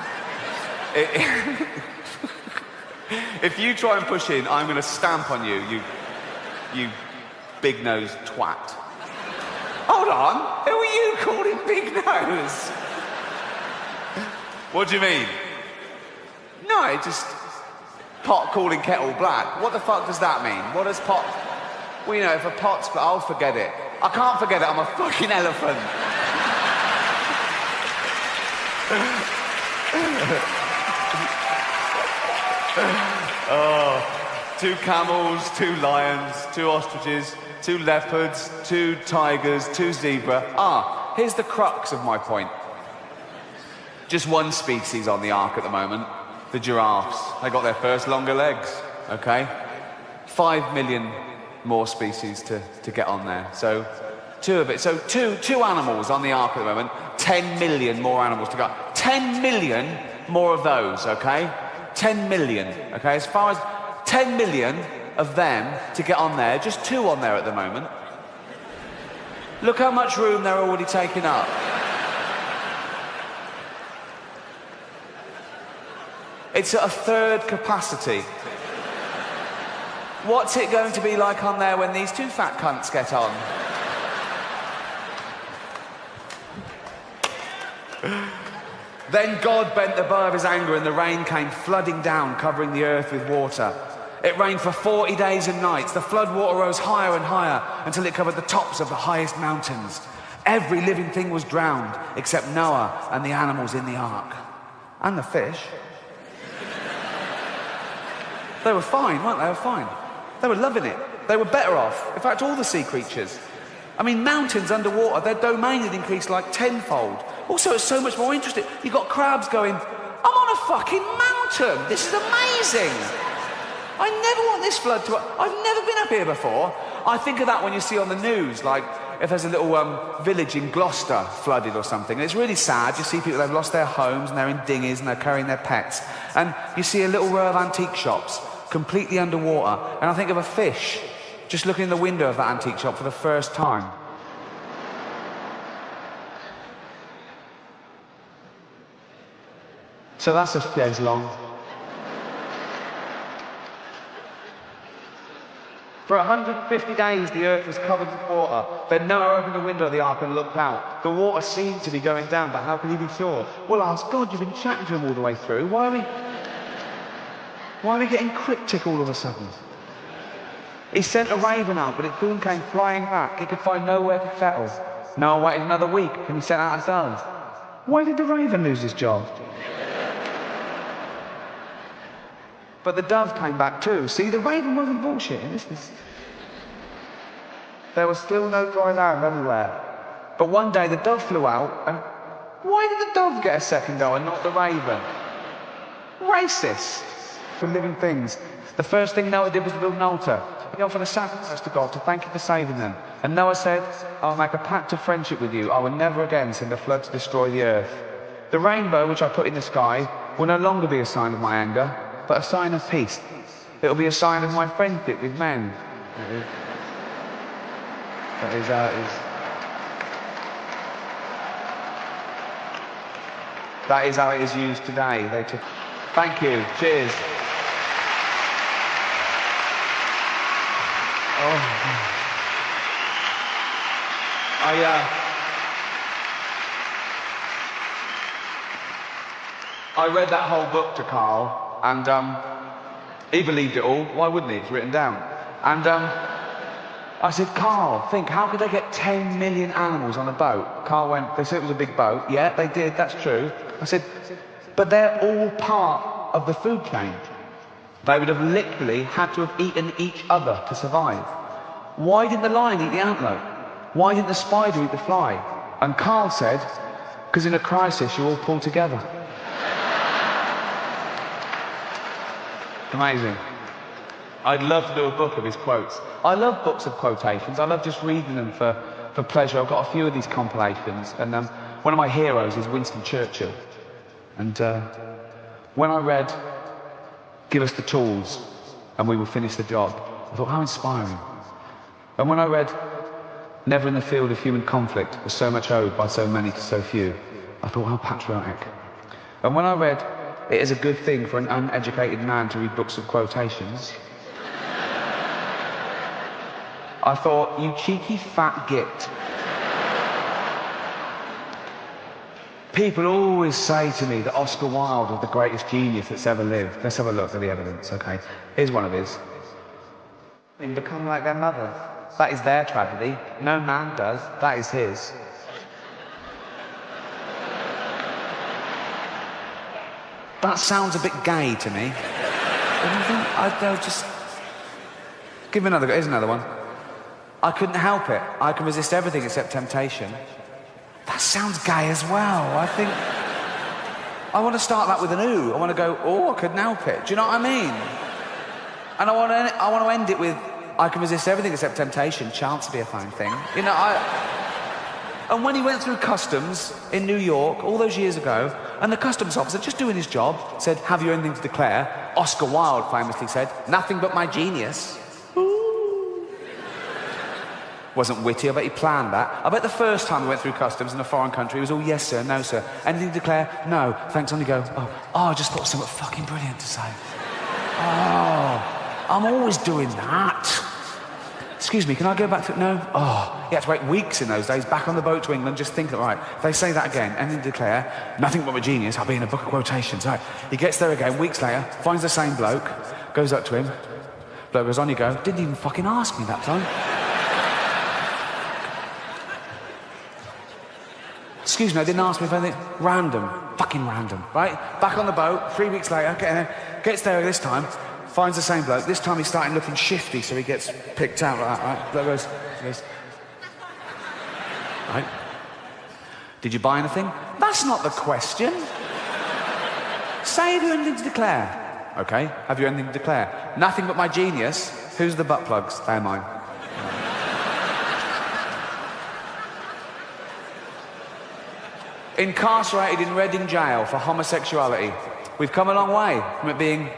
If you try and push in, I'm going to stamp on you, you big-nosed twat. Hold on, who are you calling big nose? What do you mean? No, it just... pot calling kettle black. What the fuck does that mean? What does pot... Well, you know, if a pot's... I'll forget it. I can't forget it, I'm a fucking elephant. Oh, 2 camels, 2 lions, 2 ostriches, 2 leopards, 2 tigers, 2 zebra. Here's the crux of my point. Just 1 species on the ark at the moment, the giraffes. They got their first longer legs, okay? 5 million more species to get on there. So 2 of it. So two animals on the ark at the moment, 10 million more animals to go. 10 million more of those, okay? 10 million, okay? As far as 10 million of them to get on there, just 2 on there at the moment. Look how much room they're already taking up. It's at a third capacity. What's it going to be like on there when these two fat cunts get on? Then God bent the bow of his anger and the rain came flooding down, covering the earth with water. It rained for 40 days and nights. The flood water rose higher and higher until it covered the tops of the highest mountains. Every living thing was drowned except Noah and the animals in the ark. And the fish. They were fine, weren't they? They were fine. They were loving it. They were better off. In fact, all the sea creatures. I mean, mountains underwater, their domain had increased like tenfold. Also, it's so much more interesting. You've got crabs going, I'm on a fucking mountain. This is amazing. I never want this flood to... I've never been up here before. I think of that when you see on the news, like if there's a little village in Gloucester flooded or something. And it's really sad. You see people, they've lost their homes and they're in dinghies and they're carrying their pets. And you see a little row of antique shops completely underwater. And I think of a fish just looking in the window of that antique shop for the first time. So that's a fez long. For 150 days, the earth was covered with water. Then Noah opened the window of the ark and looked out. The water seemed to be going down, but how could he be sure? Well, ask God, you've been chatting to him all the way through. Why are we getting cryptic all of a sudden? He sent a raven out, but it soon came flying back. It could find nowhere to settle. Noah waited another week, and he sent out a dove. Why did the raven lose his job? But the dove came back too. See, the raven wasn't bullshitting. There was still no dry land anywhere. But one day the dove flew out, and why did the dove get a second go and not the raven? Racist. For living things. The first thing Noah did was build an altar. He offered a sacrifice to God to thank him for saving them. And Noah said, I'll make a pact of friendship with you. I will never again send a flood to destroy the earth. The rainbow which I put in the sky will no longer be a sign of my anger, but a sign of peace. It will be a sign of my friendship with men. That is how it is. That is how it is used today. Thank you. Cheers. Oh. I read that whole book to Carl, and he believed it all. Why wouldn't he? It's written down. And I said, Carl, think, how could they get 10 million animals on a boat? Carl went, they said it was a big boat. Yeah, they did, that's true. I said, but they're all part of the food chain. They would have literally had to have eaten each other to survive. Why didn't the lion eat the antelope? Why didn't the spider eat the fly? And Carl said, because in a crisis you all pull together. Amazing. I'd love to do a book of his quotes. I love books of quotations. I love just reading them for pleasure. I've got a few of these compilations, and one of my heroes is Winston Churchill. And when I read Give us the tools and we will finish the job, I thought, how inspiring. And when I read Never in the field of human conflict was so much owed by so many to so few, I thought, how patriotic. And when I read It is a good thing for an uneducated man to read books of quotations, I thought, you cheeky fat git. People always say to me that Oscar Wilde was the greatest genius that's ever lived. Let's have a look at the evidence, okay? Here's one of his. They become like their mother. That is their tragedy. No man does. That is his. That sounds a bit gay to me. I'll just... Give me another go. Here's another one. I couldn't help it. I can resist everything except temptation. That sounds gay as well. I think... I want to start that with an ooh. I want to go, oh, I couldn't help it. Do you know what I mean? And I want to end it with, I can resist everything except temptation. Chance to be a fine thing. You know, And when he went through customs in New York all those years ago, and the customs officer, just doing his job, said, have you anything to declare? Oscar Wilde famously said, nothing but my genius. Ooh. Wasn't witty, I bet he planned that. I bet the first time we went through customs in a foreign country, it was all yes sir, no sir. Anything to declare? No. Thanks, on you go. Oh, I just thought of something fucking brilliant to say. Oh, I'm always doing that. Excuse me, can I go back to... No? Oh, he had to wait weeks in those days, back on the boat to England, just thinking, right, if they say that again, anything to declare, nothing but a genius, I'll be in a book of quotations. Right, he gets there again, weeks later, finds the same bloke, goes up to him, bloke goes, on you go, didn't even fucking ask me that time. Excuse me, I didn't ask me if anything... Random, fucking random, right? Back on the boat, 3 weeks later, gets there this time, finds the same bloke. This time he's starting looking shifty, so he gets picked out like that, right? Bloke goes, right? Did you buy anything? That's not the question. Say, have you anything to declare? Okay, have you anything to declare? Nothing but my genius. Who's the butt plugs? They're mine. Incarcerated in Reading jail for homosexuality. We've come a long way from it being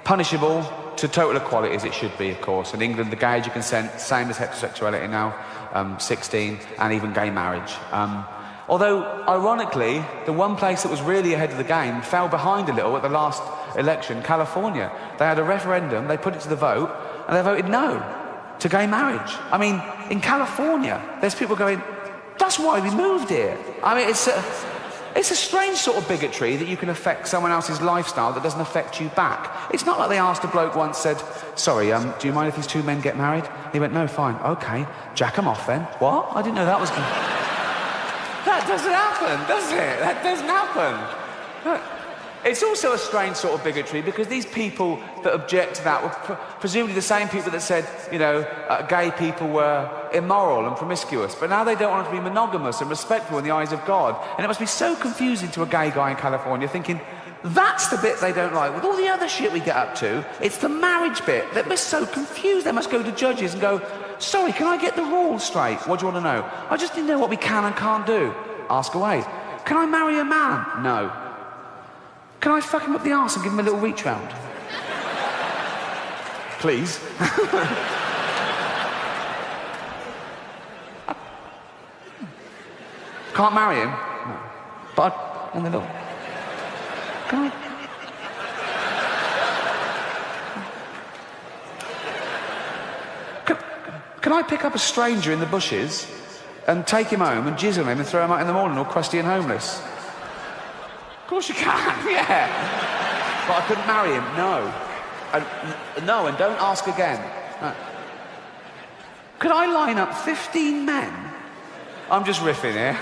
punishable to total equality, as it should be, of course. In England, the gay age of consent, same as heterosexuality now, 16, and even gay marriage. Although, ironically, the one place that was really ahead of the game fell behind a little at the last election, California. They had a referendum, they put it to the vote, and they voted no to gay marriage. I mean, in California, there's people going, that's why we moved here. I mean, it's a strange sort of bigotry that you can affect someone else's lifestyle that doesn't affect you back. It's not like they asked a bloke once, said, sorry, do you mind if these two men get married? He went, no, fine, okay, jack them off then. What? I didn't know that was going That doesn't happen, does it? That doesn't happen. It's also a strange sort of bigotry because these people that object to that were presumably the same people that said, you know, gay people were immoral and promiscuous, but now they don't want to be monogamous and respectful in the eyes of God. And it must be so confusing to a gay guy in California thinking, that's the bit they don't like. With all the other shit we get up to, it's the marriage bit. They must so confused. They must go to judges and go, sorry, can I get the rules straight? What do you want to know? I just need to know what we can and can't do. Ask away. Can I marry a man? No. Can I fuck him up the arse and give him a little reach round? Please. Can't marry him? No. But and the little... Can I... Can I pick up a stranger in the bushes and take him home and jizz on him and throw him out in the morning all crusty and homeless? Of course you can, yeah. But I couldn't marry him, no. No, and don't ask again. No. Could I line up 15 men? I'm just riffing here.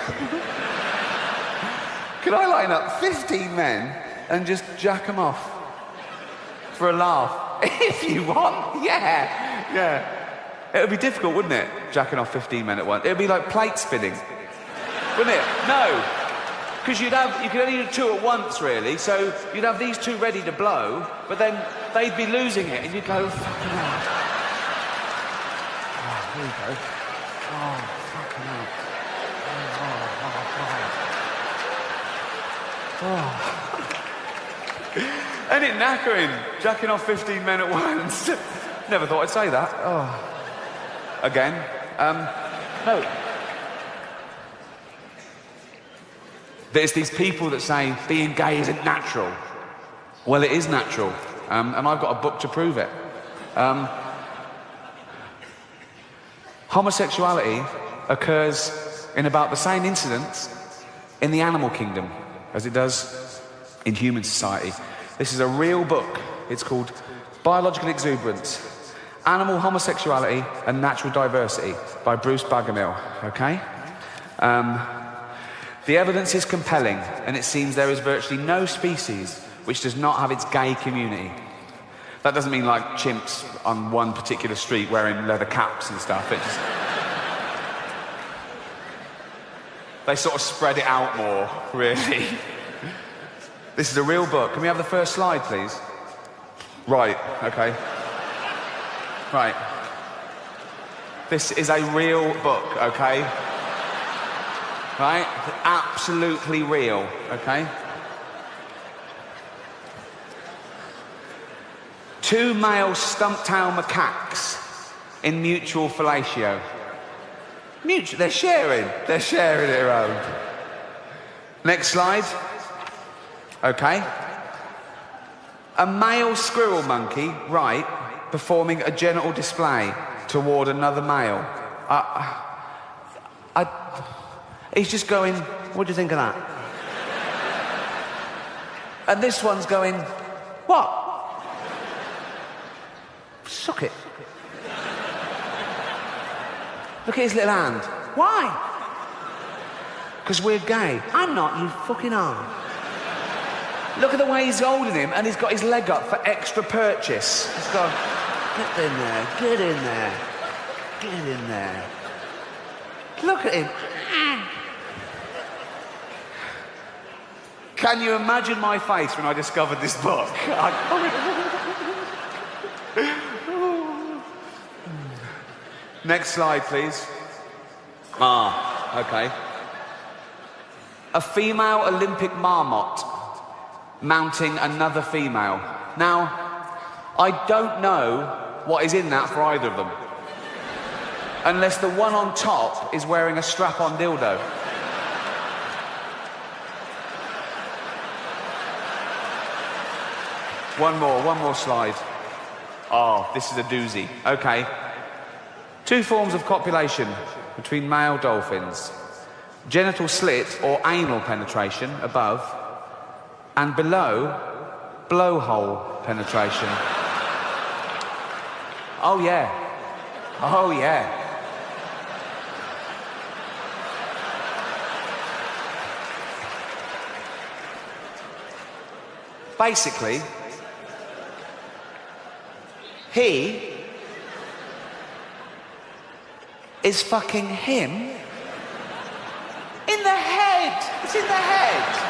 Could I line up 15 men and just jack them off? For a laugh. If you want, yeah. It would be difficult, wouldn't it? Jacking off 15 men at once. It would be like plate spinning. Wouldn't it? No. Because you could only do two at once, really, so you'd have these two ready to blow, but then they'd be losing it, and you'd go, fucking hell. Oh, here we go. Oh, fucking hell. Oh. Ain't it knackering? Jacking off 15 men at once. Never thought I'd say that. Oh. Again. No. There's these people that say being gay isn't natural. Well, it is natural, and I've got a book to prove it. Homosexuality occurs in about the same incidents in the animal kingdom as it does in human society. This is a real book. It's called Biological Exuberance, Animal Homosexuality and Natural Diversity by Bruce Bagamill, okay? The evidence is compelling, and it seems there is virtually no species which does not have its gay community. That doesn't mean like chimps on one particular street wearing leather caps and stuff. It just... They sort of spread it out more, really. This is a real book. Can we have the first slide, please? Right, okay. Right. This is a real book, okay? Right? Absolutely real, okay? Two male stump-tailed macaques in mutual fellatio. Mutual. They're sharing it around. Next slide. Okay. A male squirrel monkey, right, performing a genital display toward another male. He's just going, what do you think of that? And this one's going, what? Suck it. Look at his little hand. Why? Because we're gay. I'm not, you fucking are. Look at the way he's holding him, and he's got his leg up for extra purchase. He's gone, get in there, get in there, get in there. Look at him. Can you imagine my face when I discovered this book? Next slide, please. Okay. A female Olympic marmot mounting another female. Now, I don't know what is in that for either of them. Unless the one on top is wearing a strap-on dildo. One more slide. Oh, this is a doozy. Okay. 2 forms of copulation between male dolphins. Genital slit or anal penetration above, and below, blowhole penetration. Oh yeah. Oh yeah. Basically, he is fucking him in the head. It's in the head.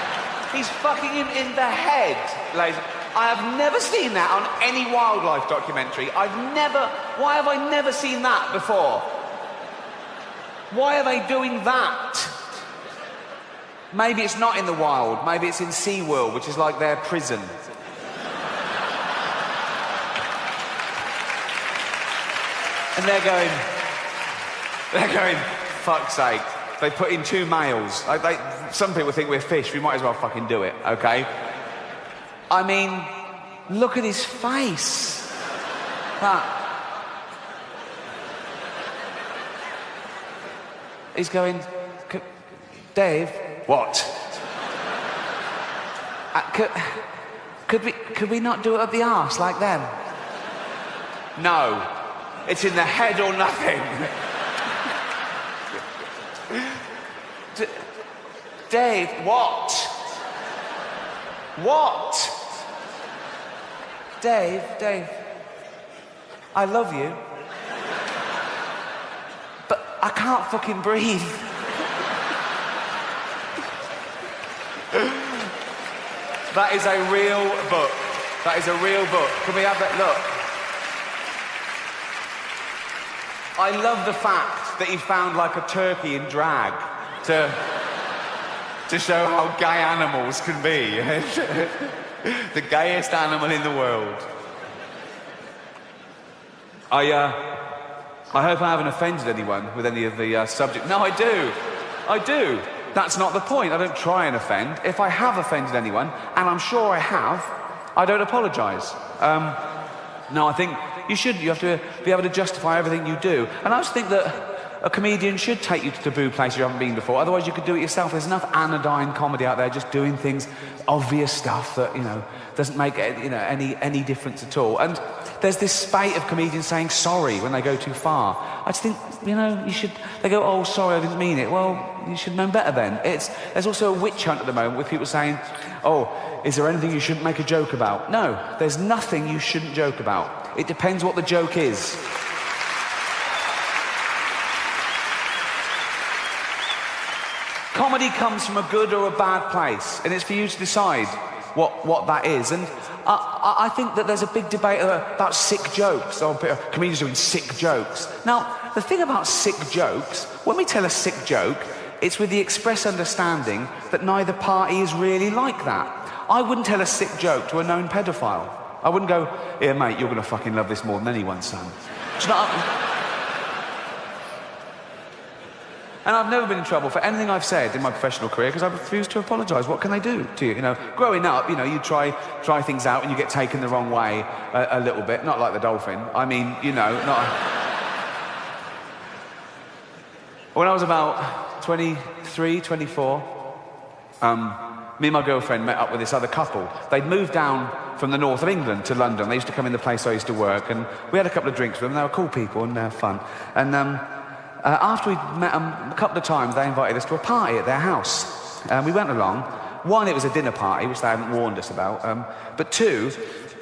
He's fucking him in the head, ladies. I have never seen that on any wildlife documentary. Why have I never seen that before? Why are they doing that? Maybe it's not in the wild. Maybe it's in SeaWorld, which is like their prison. And they're going, fuck's sake. They put in 2 males. Some people think we're fish. We might as well fucking do it, okay? I mean, look at his face. He's going, Dave. What? Could we not do it up the arse like them? No. It's in the head or nothing. Dave, what? What? Dave, I love you. But I can't fucking breathe. That is a real book. That is a real book. Can we have that? Look. I love the fact that he found like a turkey in drag to show how gay animals can be. The gayest animal in the world. I hope I haven't offended anyone with any of the subject. No, I do. That's not the point. I don't try and offend. If I have offended anyone, and I'm sure I have, I don't apologise. No, I think you have to be able to justify everything you do. And I just think that a comedian should take you to taboo places you haven't been before. Otherwise, you could do it yourself. There's enough anodyne comedy out there just doing things, obvious stuff that, doesn't make, any difference at all. And there's this spate of comedians saying sorry when they go too far. I just think, you should... They go, oh, sorry, I didn't mean it. Well, you should know better then. There's also a witch hunt at the moment with people saying, oh, is there anything you shouldn't make a joke about? No, there's nothing you shouldn't joke about. It depends what the joke is. Comedy comes from a good or a bad place, and it's for you to decide what that is. And I think that there's a big debate about sick jokes, or comedians doing sick jokes. Now, the thing about sick jokes, when we tell a sick joke, it's with the express understanding that neither party is really like that. I wouldn't tell a sick joke to a known pedophile. I wouldn't go, here, mate, you're going to fucking love this more than anyone, son. Do you know what I mean? And I've never been in trouble for anything I've said in my professional career because I refuse to apologise. What can they do to you? You know, growing up, you know, you try things out and you get taken the wrong way a little bit. Not like the dolphin. I mean, you know, not... When I was about 23, 24, me and my girlfriend met up with this other couple. They'd moved down from the north of England to London. They used to come in the place I used to work, and we had a couple of drinks with them. They were cool people and they were fun. And after we'd met them a couple of times, they invited us to a party at their house. We went along. One, it was a dinner party, which they hadn't warned us about. But two,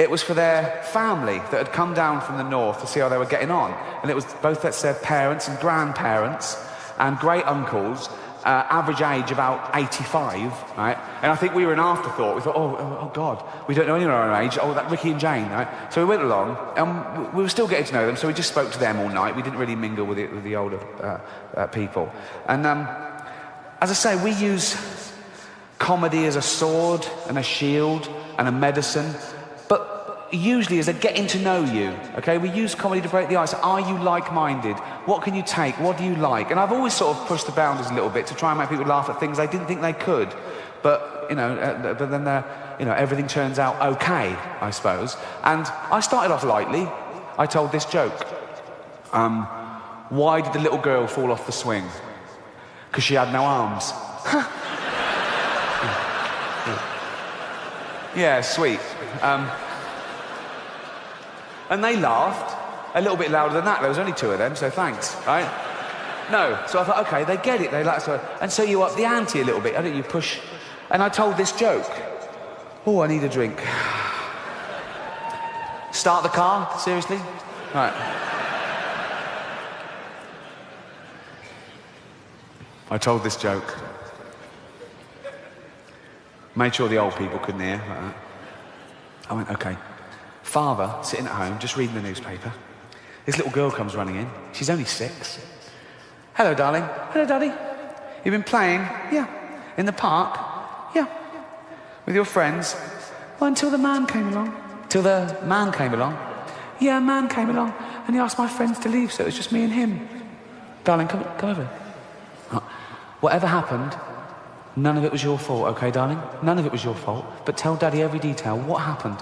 it was for their family that had come down from the north to see how they were getting on. And it was both their parents and grandparents and great uncles, average age about 85, right? And I think we were an afterthought. We thought, oh God, we don't know anyone our age. Oh, that Ricky and Jane, right? So we went along, and we were still getting to know them, so we just spoke to them all night. We didn't really mingle with the older people. And as I say, we use comedy as a sword and a shield and a medicine, but usually as a getting to know you, okay? We use comedy to break the ice. Are you like-minded? What can you take? What do you like? And I've always sort of pushed the boundaries a little bit to try and make people laugh at things they didn't think they could. But, you know, but then, you know, everything turns out okay, I suppose. And I started off lightly. I told this joke. Why did the little girl fall off the swing? Because she had no arms. Yeah, sweet. And they laughed a little bit louder than that. There was only two of them, so thanks, right? No, so I thought, okay, they get it. They like so, and so you up the ante a little bit. I don't you push. And I told this joke. Oh, I need a drink. Start the car? Seriously? Right. I told this joke. Made sure the old people couldn't hear. Like that. I went, okay. Father, sitting at home, just reading the newspaper. This little girl comes running in. She's only 6. Hello, darling. Hello, Daddy. You've been playing? Yeah. In the park? Yeah. With your friends? Well, until the man came along. Till the man came along? Yeah, a man came along, and he asked my friends to leave, so it was just me and him. Darling, come over. Whatever happened, none of it was your fault, okay, darling? None of it was your fault. But tell Daddy every detail. What happened?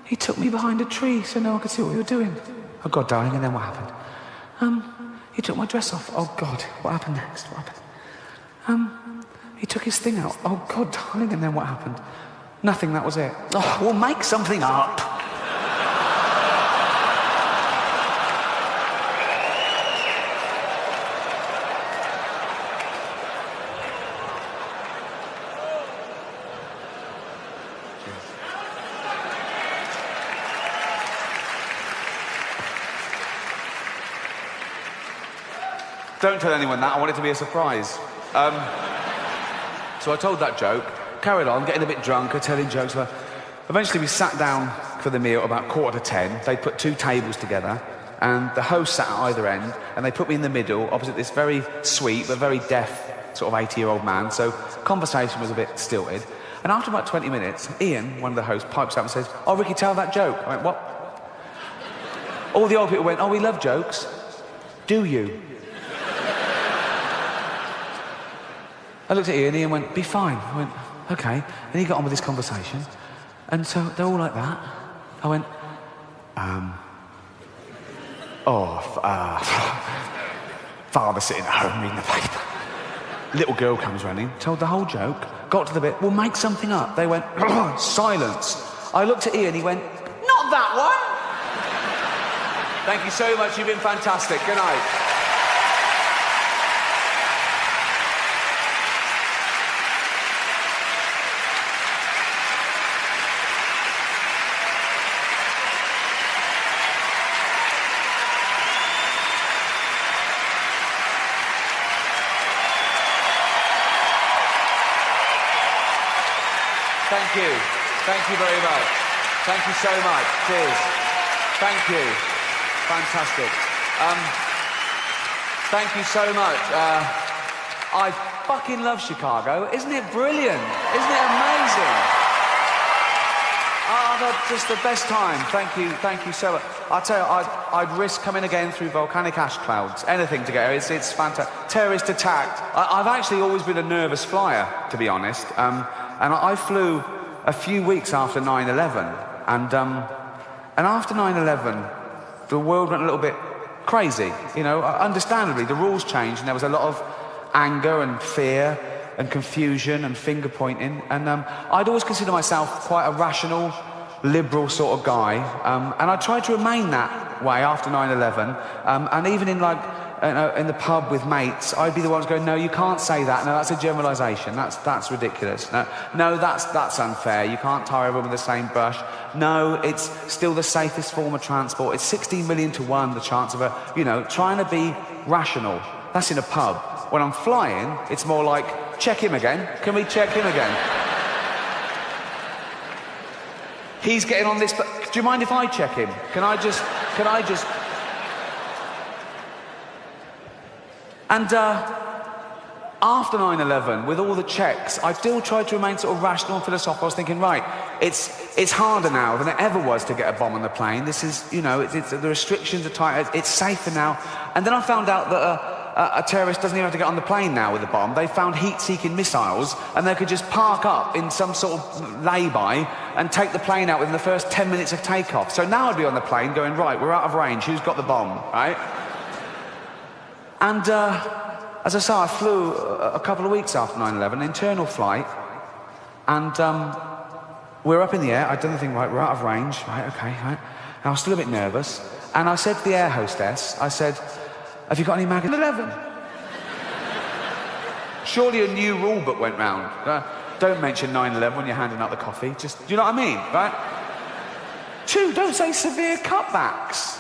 He took me behind a tree so no one could see what we were doing. Oh, God, darling, and then what happened? He took my dress off. Oh, God, what happened next? What happened? He took his thing out. Oh, God, darling, and then what happened? Nothing, that was it. Oh, well, make something up. Don't tell anyone that. I want it to be a surprise. So I told that joke, carried on, getting a bit drunker, telling jokes. Eventually we sat down for the meal about 9:45. They put 2 tables together, and the host sat at either end, and they put me in the middle, opposite this very sweet but very deaf sort of 80-year-old man. So conversation was a bit stilted. And after about 20 minutes, Ian, one of the hosts, pipes up and says, "Oh, Ricky, tell that joke." I went, "What?" All the old people went, "Oh, we love jokes. Do you?" I looked at Ian, and Ian went, "Be fine." I went, "Okay." And he got on with his conversation. And so they're all like that. I went, father sitting at home reading the paper. Little girl comes running, told the whole joke, got to the bit, "Well, make something up." They went, silence. I looked at Ian, he went, "Not that one." Thank you so much, you've been fantastic. Good night. Thank you. Thank you very much. Thank you so much. Cheers. Thank you. Fantastic. Thank you so much. I fucking love Chicago. Isn't it brilliant? Isn't it amazing? I've had just the best time. Thank you so much. I'll tell you, I'd risk coming again through volcanic ash clouds. Anything to get here. It's fantastic. Terrorist attack. I've actually always been a nervous flyer, to be honest. And I flew a few weeks after 9/11, and after 9/11, the world went a little bit crazy. You know, understandably, the rules changed, and there was a lot of anger and fear and confusion and finger pointing, and I'd always consider myself quite a rational, liberal sort of guy, and I tried to remain that way after 9/11, and even in in the pub with mates, I'd be the ones going, no, you can't say that, no, that's a generalisation, that's ridiculous, no, that's unfair, you can't tar everyone with the same brush, no, it's still the safest form of transport, it's 16 million to 1 the chance of trying to be rational. That's in a pub. When I'm flying, it's more like, check him again. Can we check him again? He's getting on this, but do you mind if I check him? Can I just... And after 9/11, with all the checks, I still tried to remain sort of rational and philosophical. I was thinking, right, it's harder now than it ever was to get a bomb on the plane. This is, the restrictions are tight. It's safer now. And then I found out that a terrorist doesn't even have to get on the plane now with a bomb. They found heat-seeking missiles, and they could just park up in some sort of lay-by and take the plane out within the first 10 minutes of takeoff. So now I'd be on the plane going, right, we're out of range. Who's got the bomb, right? And as I say, I flew a couple of weeks after 9/11, an internal flight, and we were up in the air. I'd done the thing right, we're out of range, right, okay, right. And I was still a bit nervous, and I said to the air hostess, I said, have you got any magazines? 11. Surely a new rule book went round. Don't mention 9/11 when you're handing out the coffee. Just, do you know what I mean, right? 2, don't say severe cutbacks.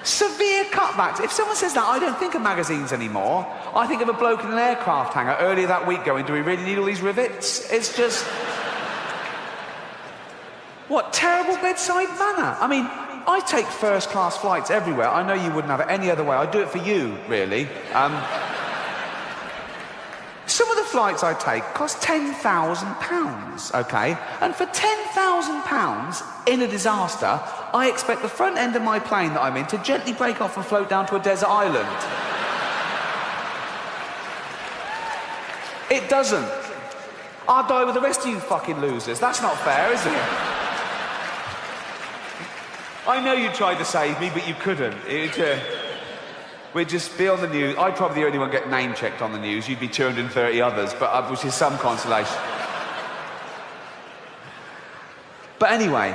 Severe cutbacks. If someone says that, I don't think of magazines anymore. I think of a bloke in an aircraft hangar earlier that week going, do we really need all these rivets? It's just... What terrible bedside manner. I mean, I take first-class flights everywhere. I know you wouldn't have it any other way. I'd do it for you, really. Some of the flights I take cost £10,000, okay? And for £10,000 in a disaster, I expect the front end of my plane that I'm in to gently break off and float down to a desert island. It doesn't. I'll die with the rest of you fucking losers. That's not fair, is it? I know you tried to save me, but you couldn't. We'd just be on the news. I'd probably the only one get name-checked on the news. You'd be 230 others, but which is some consolation. But anyway,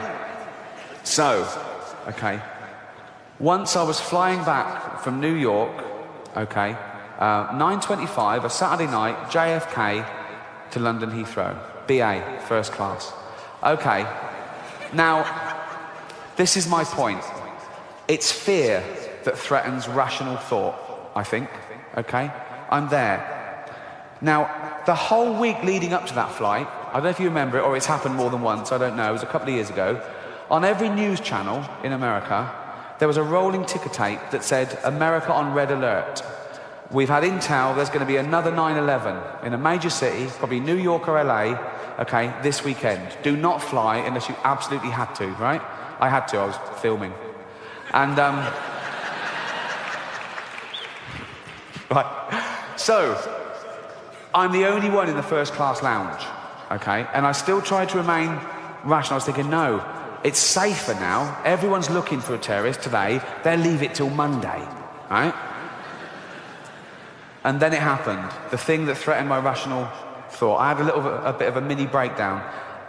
so, okay. Once I was flying back from New York, okay, 9:25, a Saturday night, JFK to London Heathrow. BA, first class. Okay, now... This is my point. It's fear that threatens rational thought, I think, okay? I'm there. Now, the whole week leading up to that flight, I don't know if you remember it, or it's happened more than once, I don't know, it was a couple of years ago, on every news channel in America, there was a rolling ticker tape that said, America on red alert. We've had intel, there's going to be another 9/11 in a major city, probably New York or LA, okay, this weekend. Do not fly unless you absolutely had to, right? I had to, I was filming. And, right. So, I'm the only one in the first class lounge, okay? And I still tried to remain rational. I was thinking, no, it's safer now. Everyone's looking for a terrorist today. They'll leave it till Monday, right? And then it happened. The thing that threatened my rational thought. I had a bit of a mini breakdown.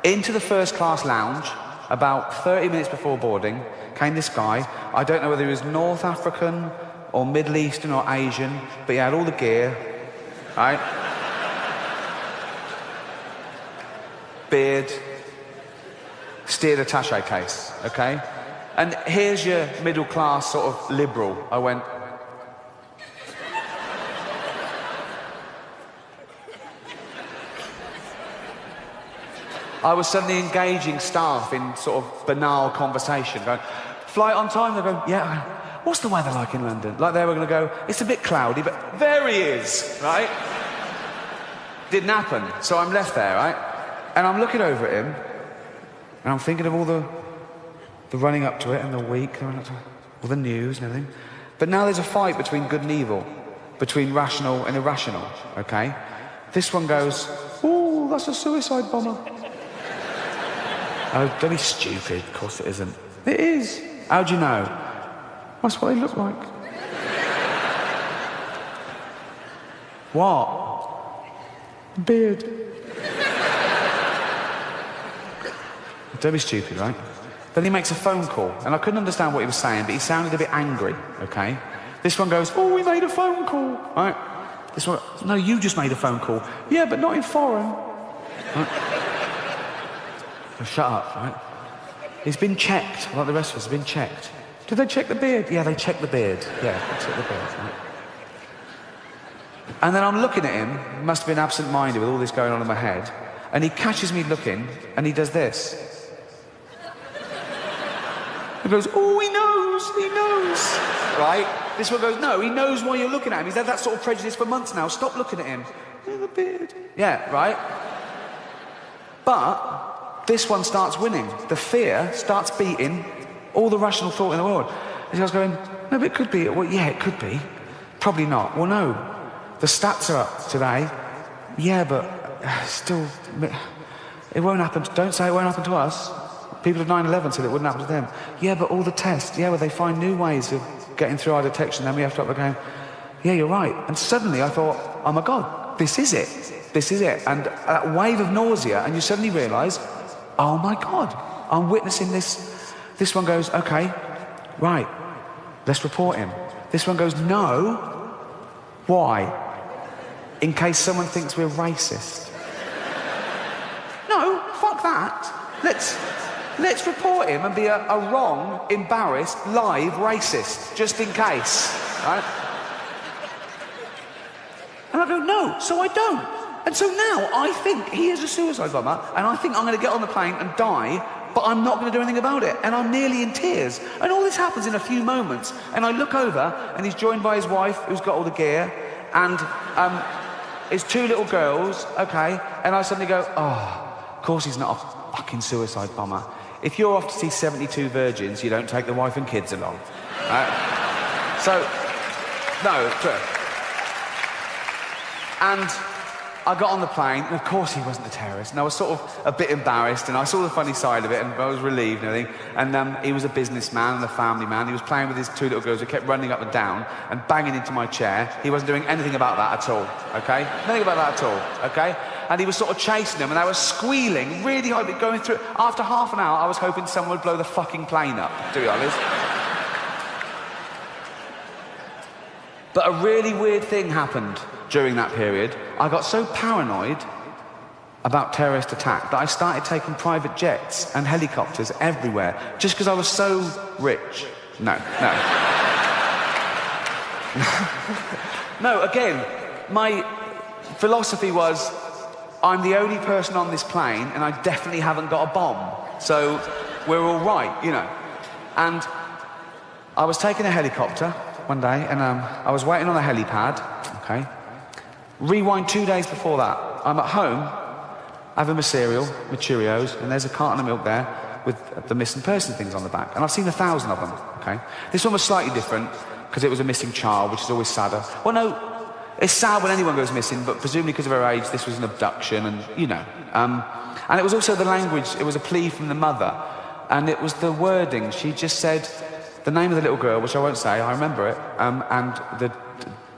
Into the first class lounge, about 30 minutes before boarding, came this guy. I don't know whether he was North African or Middle Eastern or Asian, but he had all the gear, right? Beard, steered attaché case, okay? And here's your middle class sort of liberal. I went... I was suddenly engaging staff in sort of banal conversation, going, flight on time? They're going, yeah. What's the weather like in London? Like they were going to go, it's a bit cloudy, but there he is, right? Didn't happen. So I'm left there, right? And I'm looking over at him, And I'm thinking of all the running up to it and the week, all the news and everything. But now there's a fight between good and evil, between rational and irrational, okay? This one goes, "Ooh, that's a suicide bomber." Oh, don't be stupid. Of course it isn't. It is. How do you know? That's what they look like. What? Beard. Don't be stupid, right? Then he makes a phone call, and I couldn't understand what he was saying, but he sounded a bit angry, okay? This one goes, "Oh, we made a phone call," right? This one, "No, you just made a phone call." "Yeah, but not in foreign." Right? So shut up, right? He's been checked, like the rest of us have been checked. Did they check the beard? Yeah, they checked the beard. Yeah, they checked the beard, right? And then I'm looking at him, must have been absent-minded with all this going on in my head, and he catches me looking, and he does this. He goes, "Oh, he knows, right?" This one goes, "No, he knows why you're looking at him. He's had that sort of prejudice for months now. Stop looking at him." "Yeah, the beard." Yeah, right? But this one starts winning. The fear starts beating all the rational thought in the world. And he was going, "No, but it could be." "Well, yeah, it could be. Probably not." "Well, no. The stats are up today." "Yeah, but still, it won't happen. Don't say it won't happen to us. People of 9/11 said it wouldn't happen to them." "Yeah, but all the tests, yeah, well, they find new ways of getting through our detection, then we have to up again." "Yeah, you're right." And suddenly I thought, oh my God, this is it. This is it. And that wave of nausea, and you suddenly realise, oh my God, I'm witnessing this. This one goes, "Okay, right, let's report him." This one goes, "No." "Why?" "In case someone thinks we're racist." "No, fuck that. Let's report him and be a wrong, embarrassed, live racist, just in case, right?" And I go, "No, so I don't. And so now I think he is a suicide bomber, and I think I'm going to get on the plane and die, but I'm not going to do anything about it." And I'm nearly in tears. And all this happens in a few moments. And I look over, and he's joined by his wife, who's got all the gear, and his two little girls, okay? And I suddenly go, oh, of course he's not a fucking suicide bomber. If you're off to see 72 virgins, you don't take the wife and kids along. Right? So, no, true. And I got on the plane, and of course he wasn't a terrorist, and I was sort of a bit embarrassed, and I saw the funny side of it, and I was relieved and everything. And he was a businessman and a family man. He was playing with his two little girls who kept running up and down and banging into my chair. He wasn't doing anything about that at all, okay? Nothing about that at all, okay? And he was sort of chasing them, and they were squealing really hard, going through. After half an hour, I was hoping someone would blow the fucking plane up, to be honest. But a really weird thing happened during that period. I got so paranoid about terrorist attack that I started taking private jets and helicopters everywhere just because I was so rich. No. No, again, my philosophy was, I'm the only person on this plane and I definitely haven't got a bomb. So we're all right, you know. And I was taking a helicopter one day, and I was waiting on a helipad, okay? Rewind 2 days before that. I'm at home, having my cereal, my Cheerios, and there's a carton of milk there with the missing person things on the back. And I've seen 1,000 of them, okay? This one was slightly different, because it was a missing child, which is always sadder. Well, no, it's sad when anyone goes missing, but presumably because of her age, this was an abduction, and, you know. And it was also the language, it was a plea from the mother, and it was the wording. She just said the name of the little girl, which I won't say, I remember it, and the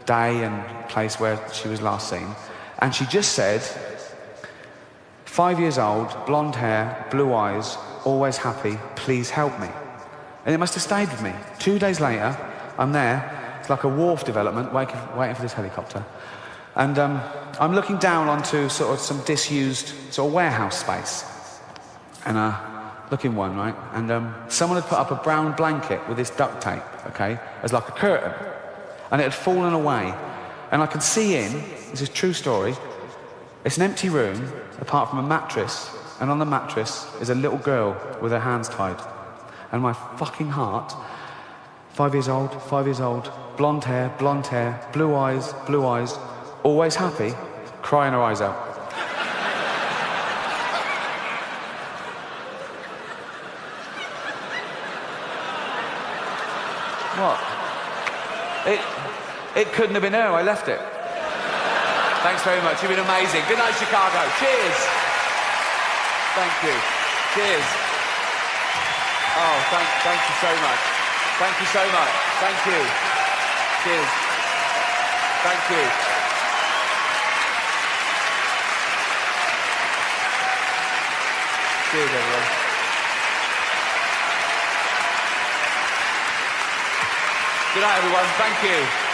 day and place where she was last seen. And she just said, 5 years old, blonde hair, blue eyes, always happy, please help me. And it must have stayed with me. 2 days later, I'm there, it's like a wharf development, waiting for this helicopter. And I'm looking down onto sort of some disused sort of warehouse space. And looking one, right? And someone had put up a brown blanket with this duct tape, okay, as like a curtain. And it had fallen away. And I can see in, this is a true story, it's an empty room, apart from a mattress, and on the mattress is a little girl with her hands tied. And my fucking heart, 5 years old, blonde hair, blue eyes, always happy, crying her eyes out. What? It couldn't have been her. I left it. Thanks very much. You've been amazing. Good night, Chicago. Cheers. Thank you. Cheers. Oh, thank you so much. Thank you so much. Thank you. Cheers. Thank you. Cheers, everyone. Good night, everyone. Thank you.